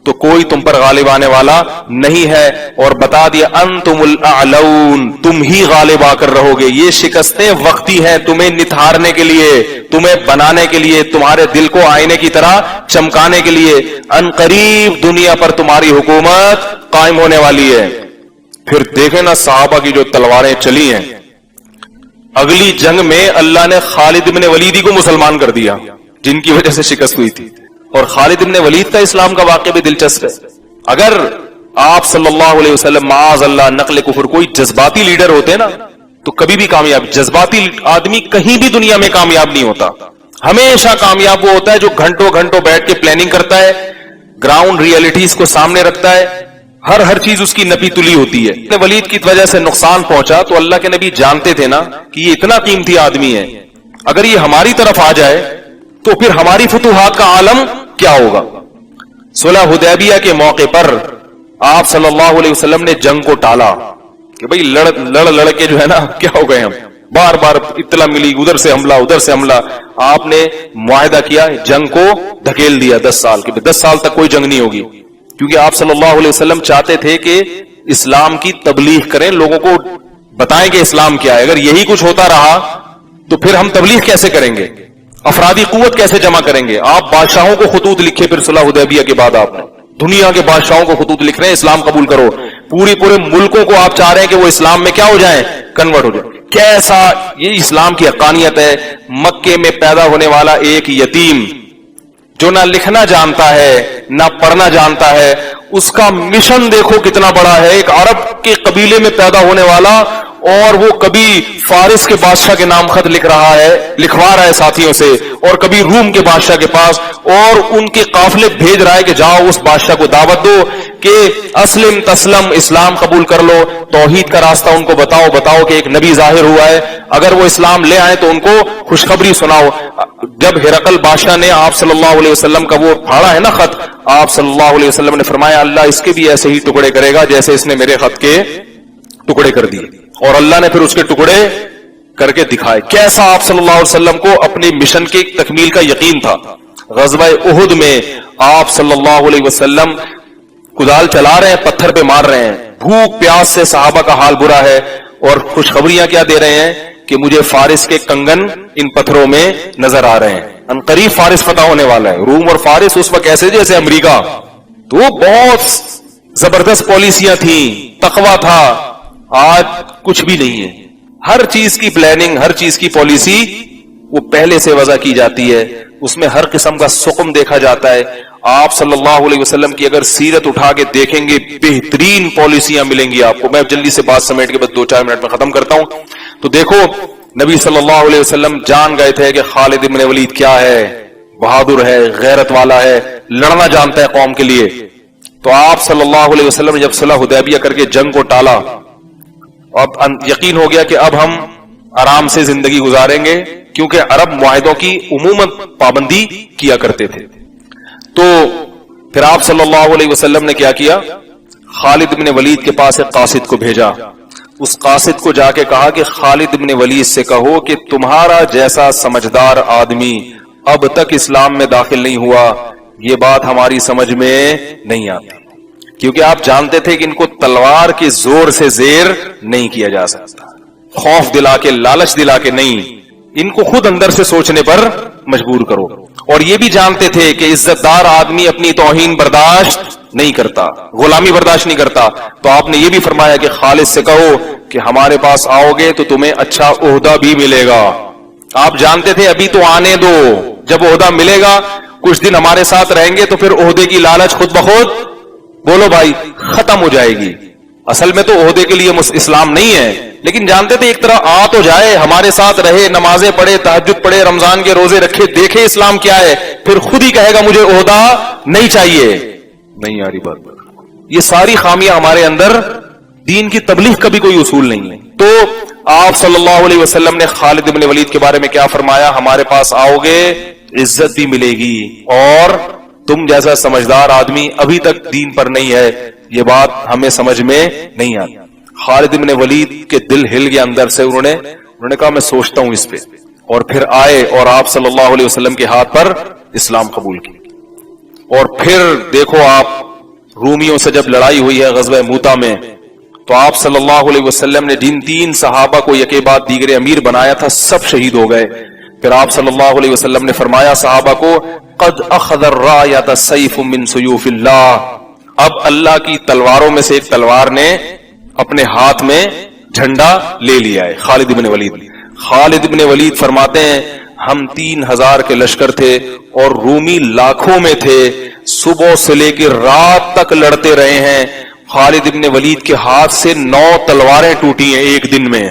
تو کوئی تم پر غالب آنے والا نہیں ہے، اور بتا دیا انتم الاعلون، تم ہی غالب آ کر رہو گے. یہ شکستیں وقتی ہیں، تمہیں نتھارنے کے لیے، تمہیں بنانے کے لیے، تمہارے دل کو آئینے کی طرح چمکانے کے لیے. ان قریب دنیا پر تمہاری حکومت قائم ہونے والی ہے. پھر دیکھیں نا صحابہ کی جو تلواریں چلی ہیں، اگلی جنگ میں اللہ نے خالد بن ولید کو مسلمان کر دیا جن کی وجہ سے شکست ہوئی تھی. اور خالد بن ولید کا اسلام کا واقعہ بھی دلچسپ ہے. اگر آپ صلی اللہ علیہ وسلم معاذ اللہ نقل کفر کوئی جذباتی لیڈر ہوتے نا تو کبھی بھی کامیاب، جذباتی آدمی کہیں بھی دنیا میں کامیاب نہیں ہوتا. ہمیشہ کامیاب وہ ہوتا ہے جو گھنٹوں گھنٹوں بیٹھ کے پلاننگ کرتا ہے، گراؤنڈ ریئلٹیز کو سامنے رکھتا ہے، ہر چیز اس کی نپی تلی ہوتی ہے. ولید کی وجہ سے نقصان پہنچا تو اللہ کے نبی جانتے تھے نا کہ یہ اتنا قیمتی آدمی ہے، اگر یہ ہماری طرف آ جائے تو پھر ہماری فتوحات کا عالم کیا ہوگا. صلح حدیبیہ کے موقع پر آپ صلی اللہ علیہ وسلم نے جنگ کو ٹالا کہ بھئی لڑ کے جو ہے نا کیا ہو گئے، ہم بار بار اطلاع ملی ادھر سے حملہ ادھر سے حملہ. آپ نے معاہدہ کیا، جنگ کو دھکیل دیا 10 سال کے، 10 سال تک کوئی جنگ نہیں ہوگی، کیونکہ آپ صلی اللہ علیہ وسلم چاہتے تھے کہ اسلام کی تبلیغ کریں، لوگوں کو بتائیں کہ اسلام کیا ہے. اگر یہی کچھ ہوتا رہا تو پھر ہم تبلیغ کیسے کریں گے، افرادی قوت کیسے جمع کریں گے. آپ بادشاہوں کو خطوط لکھے پھر صلح حدیبیہ کے بعد، آپ نے دنیا کے بادشاہوں کو خطوط لکھ رہے ہیں اسلام قبول کرو. پورے ملکوں کو آپ چاہ رہے ہیں کہ وہ اسلام میں کیا ہو جائیں، کنورٹ ہو جائیں. کیسا یہ اسلام کی حقانیت ہے. مکے میں پیدا ہونے والا ایک یتیم جو نہ لکھنا جانتا ہے نہ پڑھنا جانتا ہے، اس کا مشن دیکھو کتنا بڑا ہے. ایک عرب کے قبیلے میں پیدا ہونے والا، اور وہ کبھی فارس کے بادشاہ کے نام خط لکھ رہا ہے، لکھوا رہا ہے ساتھیوں سے، اور کبھی روم کے بادشاہ کے پاس، اور ان کے قافلے بھیج رہا ہے کہ جاؤ اس بادشاہ کو دعوت دو کہ اسلم تسلم، اسلام قبول کر لو، توحید کا راستہ ان کو بتاؤ کہ ایک نبی ظاہر ہوا ہے، اگر وہ اسلام لے آئے تو ان کو خوشخبری سناؤ. جب ہرقل بادشاہ نے آپ صلی اللہ علیہ وسلم کا وہ پھاڑا ہے نا خط، آپ صلی اللہ علیہ وسلم نے فرمایا اللہ اس کے بھی ایسے ہی ٹکڑے کرے گا جیسے اس نے میرے خط کے ٹکڑے کر دیے. اور اللہ نے پھر اس کے ٹکڑے کر کے دکھائے. کیسا آپ صلی اللہ علیہ وسلم کو اپنے مشن کے تکمیل کا یقین تھا. غزوہ احد میں آپ صلی اللہ علیہ وسلم کدال چلا رہے ہیں، پتھر پہ مار رہے ہیں، بھوک پیاس سے صحابہ کا حال برا ہے، اور خوشخبریاں کیا دے رہے ہیں کہ مجھے فارس کے کنگن ان پتھروں میں نظر آ رہے ہیں، ان قریب فارس فتح ہونے والا ہے. روم اور فارس اس وقت ایسے جیسے امریکہ، تو بہت زبردست پالیسیاں تھیں، تقویٰ تھا. آج کچھ بھی نہیں ہے. ہر چیز کی پلاننگ، ہر چیز کی پالیسی وہ پہلے سے وضع کی جاتی ہے، اس میں ہر قسم کا سقم دیکھا جاتا ہے. آپ صلی اللہ علیہ وسلم کی اگر سیرت اٹھا کے دیکھیں گے بہترین پالیسیاں ملیں گی آپ کو. میں جلدی سے بات سمیٹ کے بس 2-4 منٹ میں ختم کرتا ہوں. تو دیکھو نبی صلی اللہ علیہ وسلم جان گئے تھے کہ خالد بن ولید کیا ہے، بہادر ہے، غیرت والا ہے، لڑنا جانتا ہے قوم کے لیے. تو آپ صلی اللہ علیہ وسلم نے جب صلح حدیبیہ کر کے جنگ کو ٹالا، اب یقین ہو گیا کہ اب ہم آرام سے زندگی گزاریں گے، کیونکہ عرب معاہدوں کی عموماً پابندی کیا کرتے تھے. تو پھر آپ صلی اللہ علیہ وسلم نے کیا کیا، خالد بن ولید کے پاس ایک قاصد کو بھیجا. اس قاصد کو جا کے کہا کہ خالد بن ولید سے کہو کہ تمہارا جیسا سمجھدار آدمی اب تک اسلام میں داخل نہیں ہوا، یہ بات ہماری سمجھ میں نہیں آتی. کیونکہ آپ جانتے تھے کہ ان کو تلوار کے زور سے زیر نہیں کیا جا سکتا، خوف دلا کے، لالچ دلا کے نہیں، ان کو خود اندر سے سوچنے پر مجبور کرو. اور یہ بھی جانتے تھے کہ عزت دار آدمی اپنی توہین برداشت نہیں کرتا، غلامی برداشت نہیں کرتا. تو آپ نے یہ بھی فرمایا کہ خالد سے کہو کہ ہمارے پاس آؤ گے تو تمہیں اچھا عہدہ بھی ملے گا. آپ جانتے تھے ابھی تو آنے دو، جب عہدہ ملے گا کچھ دن ہمارے ساتھ رہیں گے تو پھر عہدے کی لالچ خود بخود بولو بھائی ختم ہو جائے گی. اصل میں تو عہدے کے لیے اسلام نہیں ہے، لیکن جانتے تھے ایک طرح آ تو جائے، ہمارے ساتھ رہے، نمازیں پڑھے، تہجد پڑھے، رمضان کے روزے رکھے، دیکھے اسلام کیا ہے، پھر خود ہی کہے گا مجھے عہدہ نہیں چاہیے. نہیں آ رہی بات. یہ ساری خامیاں ہمارے اندر، دین کی تبلیغ کا بھی کوئی اصول نہیں ہے. تو آپ صلی اللہ علیہ وسلم نے خالد بن ولید کے بارے میں کیا فرمایا، ہمارے پاس آؤ گے عزت بھی ملے گی، اور تم جیسا سمجھدار آدمی ابھی تک دین پر نہیں ہے، یہ بات ہمیں سمجھ میں نہیں آتی. خالد بن ولید کے دل ہل گیا اندر سے. انہوں نے کہا میں سوچتا ہوں اس پہ. اور پھر آئے اور آپ صلی اللہ علیہ وسلم کے ہاتھ پر اسلام قبول کی. اور پھر دیکھو آپ رومیوں سے جب لڑائی ہوئی ہے غزوہ موتا میں، تو آپ صلی اللہ علیہ وسلم نے جن 3 صحابہ کو یکے بعد دیگر امیر بنایا تھا سب شہید ہو گئے. پھر آپ صلی اللہ علیہ وسلم نے فرمایا صحابہ کو، قد اخذ الرایۃ سیف من سیوف اللہ، اب اللہ کی تلواروں میں سے ایک تلوار نے اپنے ہاتھ میں جھنڈا لے لیا ہے. خالد بن ولید فرماتے ہیں ہم 3000 کے لشکر تھے اور رومی لاکھوں میں تھے، صبح سے لے کے رات تک لڑتے رہے ہیں. خالد بن ولید کے ہاتھ سے 9 تلواریں ٹوٹی ہیں ایک دن میں.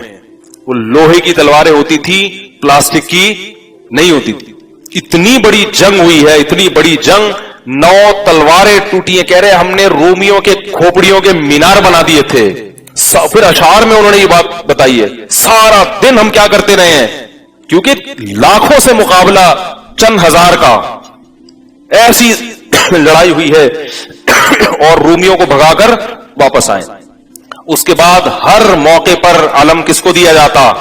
وہ لوہے کی تلواریں ہوتی تھی، پلاسٹک کی نہیں ہوتی تھی. اتنی بڑی جنگ ہوئی ہے، اتنی بڑی جنگ، 9 تلواریں ٹوٹی ہیں. کہہ رہے ہم نے رومیوں کے کھوپڑیوں کے مینار بنا دیے تھے. پھر اشعار میں انہوں نے یہ بات بتائی ہے، سارا دن ہم کیا کرتے رہے ہیں، کیونکہ لاکھوں سے مقابلہ چند ہزار کا، ایسی لڑائی ہوئی ہے اور رومیوں کو بھگا کر واپس آئے. اس کے بعد ہر موقع پر علم کس کو دیا جاتا؟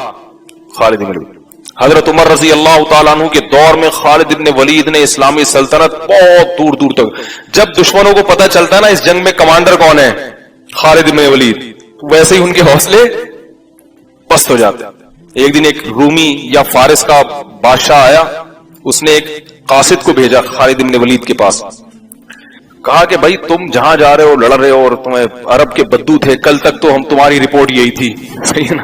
خالد بن ولید. حضرت عمر رضی اللہ تعالیٰ عنہ کے دور میں خالد بن ولید نے اسلامی سلطنت بہت دور دور تک، جب دشمنوں کو پتہ چلتا ہے نا اس جنگ میں کمانڈر کون ہے، خالد بن ولید، ویسے ہی ان کے حوصلے پست ہو جاتے. ایک دن ایک رومی یا فارس کا بادشاہ آیا، اس نے ایک قاصد کو بھیجا خالد بن ولید کے پاس، کہا کہ بھائی تم جہاں جا رہے ہو لڑ رہے ہو اور تمہیں عرب کے بدو تھے، کل تک تو ہم تمہاری رپورٹ یہی تھی، صحیح ہے نا،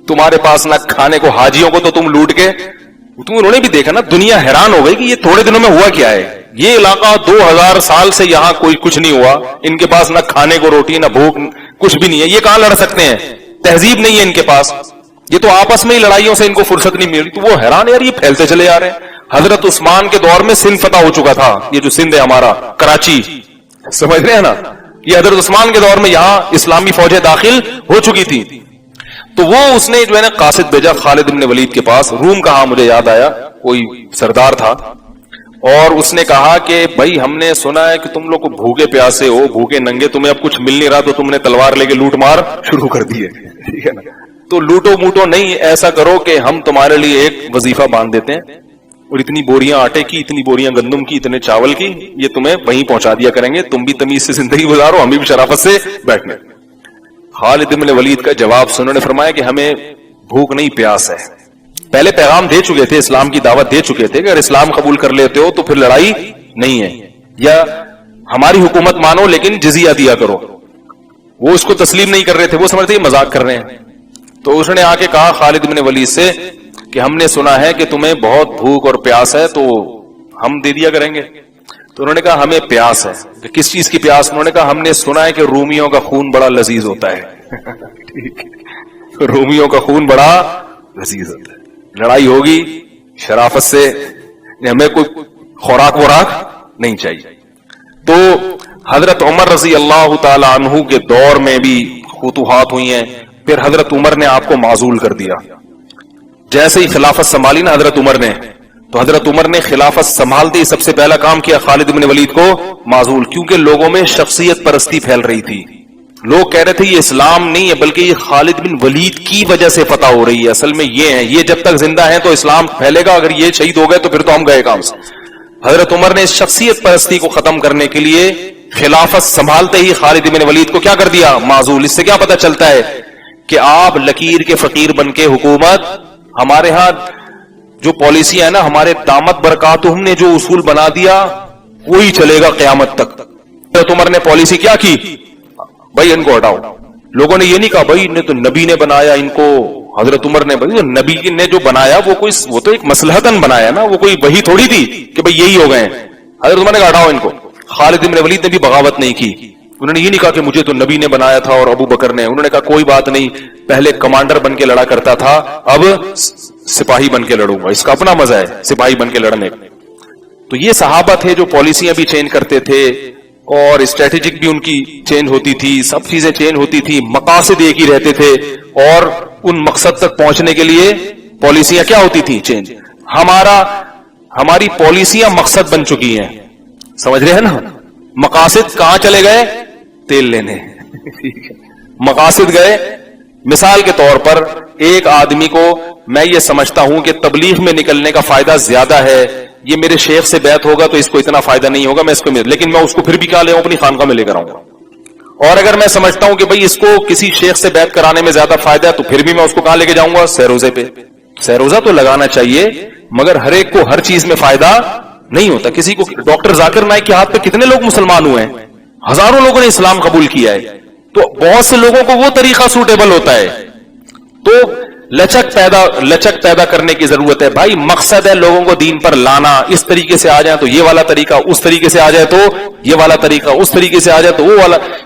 تمہارے پاس نہ کھانے کو، حاجیوں کو تو تم لوٹ کے، انہوں نے بھی دیکھا نا، دنیا حیران ہو گئی کہ یہ تھوڑے دنوں میں ہوا کیا ہے. یہ علاقہ 2000 سال سے یہاں کوئی کچھ نہیں ہوا، ان کے پاس نہ کھانے کو روٹی نہ بھوک کچھ بھی نہیں ہے، یہ کہاں لڑ سکتے ہیں، تہذیب نہیں ہے ان کے پاس، یہ تو آپس میں ہی لڑائیوں سے ان کو فرصت نہیں مل رہی. تو وہ حیران یار یہ پھیلتے چلے جا رہے ہیں. حضرت عثمان کے دور میں سندھ فتح ہو چکا تھا، یہ جو سندھ ہے ہمارا کراچی، سمجھ رہے ہیں نا، یہ حضرت عثمان کے دور میں یہاں اسلامی فوجیں داخل ہو چکی تھی. تو وہ اس نے جو ہے نا قاصد بھیجا خالد بن ولید کے پاس. روم کہا مجھے یاد آیا، کوئی سردار تھا، اور اس نے کہا کہ بھائی ہم نے سنا ہے کہ تم لوگ بھوکے پیاسے ہو، بھوکے ننگے، تمہیں اب کچھ مل نہیں رہا تو تم نے تلوار لے کے لوٹ مار شروع کر دی ہے، ٹھیک ہے نا. تو لوٹو موٹو نہیں، ایسا کرو کہ ہم تمہارے لیے ایک وظیفہ باندھ دیتے ہیں اور اتنی بوریاں آٹے کی، اتنی بوریاں گندم کی، اتنے چاول کی، یہ تمہیں وہیں پہنچا دیا کریں گے، تم بھی تمیز سے زندگی گزارو، ہم بھی شرافت سے بیٹھنے. خالد بن ولید کا جواب سے انہوں نے فرمایا کہ ہمیں بھوک نہیں پیاس ہے. پہلے پیغام دے چکے تھے، اسلام کی دعوت دے چکے تھے کہ اگر اسلام قبول کر لیتے ہو تو پھر لڑائی نہیں ہے، یا ہماری حکومت مانو لیکن جزیہ دیا کرو. وہ اس کو تسلیم نہیں کر رہے تھے، وہ سمجھتے ہیں مذاق کر رہے ہیں. تو اس نے آ کے کہا خالد بن ولید سے کہ ہم نے سنا ہے کہ تمہیں بہت بھوک اور پیاس ہے، تو ہم دے دیا کریں گے. تو انہوں نے کہا ہمیں پیاس ہے. کہ کس چیز کی پیاس؟ انہوں نے کہا ہم نے سنا ہے کہ رومیوں کا خون بڑا لذیذ ہوتا ہے. رومیوں کا خون بڑا لذیذ ہوتا ہے، لڑائی ہوگی شرافت سے، ہمیں کوئی خوراک وراک نہیں چاہیے. تو حضرت عمر رضی اللہ تعالی عنہ کے دور میں بھی فتوحات ہوئی ہیں. پھر حضرت عمر نے آپ کو معزول کر دیا. جیسے ہی خلافت سنبھالی نا حضرت عمر نے، تو حضرت عمر نے خلافت سنبھالتے ہی سب سے پہلا کام کیا، خالد بن ولید کو معزول. کیونکہ لوگوں میں شخصیت پرستی پھیل رہی تھی. لوگ کہہ رہے تھے یہ اسلام نہیں ہے بلکہ یہ خالد بن ولید کی وجہ سے فتح ہو رہی ہے، اصل میں یہ ہے، یہ جب تک زندہ ہیں تو اسلام پھیلے گا، اگر یہ شہید ہو گئے تو پھر تو ہم گئے کام سے. حضرت عمر نے اس شخصیت پرستی کو ختم کرنے کے لیے خلافت سنبھالتے ہی خالد بن ولید کو کیا کر دیا، معزول. اس سے کیا پتہ چلتا ہے کہ آپ لکیر کے فقیر بن کے حکومت، ہمارے ہاں جو پالیسی ہے نا، ہمارے دامت برکاتہم نے جو اصول بنا دیا وہی چلے گا قیامت تک. حضرت عمر نے پالیسی کیا کی، بھائی ان کو ہٹاؤ. لوگوں نے یہ نہیں کہا بھائی نے تو نبی نے بنایا ان کو، حضرت عمر نے، بھائی نبی نے جو بنایا وہ تو ایک مصلحتاً بنایا نا، وہ کوئی وہی تھوڑی تھی کہ بھئی یہی ہو گئے. حضرت عمر نے کہا ہٹاؤ ان کو. خالد بن ولید نے بھی بغاوت نہیں کی. انہوں نے یہ نہیں کہا کہ مجھے تو نبی نے بنایا تھا اور ابو بکر نے. انہوں نے کہا کوئی بات نہیں، پہلے کمانڈر بن کے لڑا کرتا تھا، اب سپاہی بن کے لڑوں گا، اس کا اپنا مزہ ہے سپاہی بن کے لڑنے. تو یہ صحابہ تھے جو پالیسیاں بھی چینج کرتے تھے اور اسٹریٹجک بھی ان کی چینج ہوتی تھی، سب چیزیں چینج ہوتی تھی، مقاصد ایک ہی رہتے تھے اور ان مقصد تک پہنچنے کے لیے پالیسیاں کیا ہوتی تھی، چینج. ہماری پالیسیاں مقصد بن چکی ہیں، سمجھ رہے ہیں نا. مقاصد کہاں چلے گئے، تیل لینے. مقاصد گئے. مثال کے طور پر ایک آدمی کو میں یہ سمجھتا ہوں کہ تبلیغ میں نکلنے کا فائدہ زیادہ ہے یہ میرے شیخ سے بیعت ہوگا تو اس کو اتنا فائدہ نہیں ہوگا، میں اس کو لیکن میں اس کو پھر بھی کیا لے آؤں؟ اپنی خانقاہ میں لے کر آؤں گا. اور اگر میں سمجھتا ہوں کہ بھئی اس کو کسی شیخ سے بیعت کرانے میں زیادہ فائدہ ہے تو پھر بھی میں اس کو کہاں لے کے جاؤں گا؟ سہروزے پہ. سہروزہ تو لگانا چاہیے، مگر ہر ایک کو ہر چیز میں فائدہ نہیں ہوتا. کسی کو ڈاکٹر ذاکر نائک کے ہاتھ پہ کتنے لوگ مسلمان ہوئے ہیں؟ ہزاروں لوگوں نے اسلام قبول کیا ہے. تو بہت سے لوگوں کو وہ طریقہ سوٹیبل ہوتا ہے. تو لچک پیدا کرنے کی ضرورت ہے. بھائی مقصد ہے لوگوں کو دین پر لانا. اس طریقے سے آ جائیں تو یہ والا طریقہ، اس طریقے سے آ جائے تو یہ والا طریقہ، اس طریقے سے آ جائے تو وہ والا.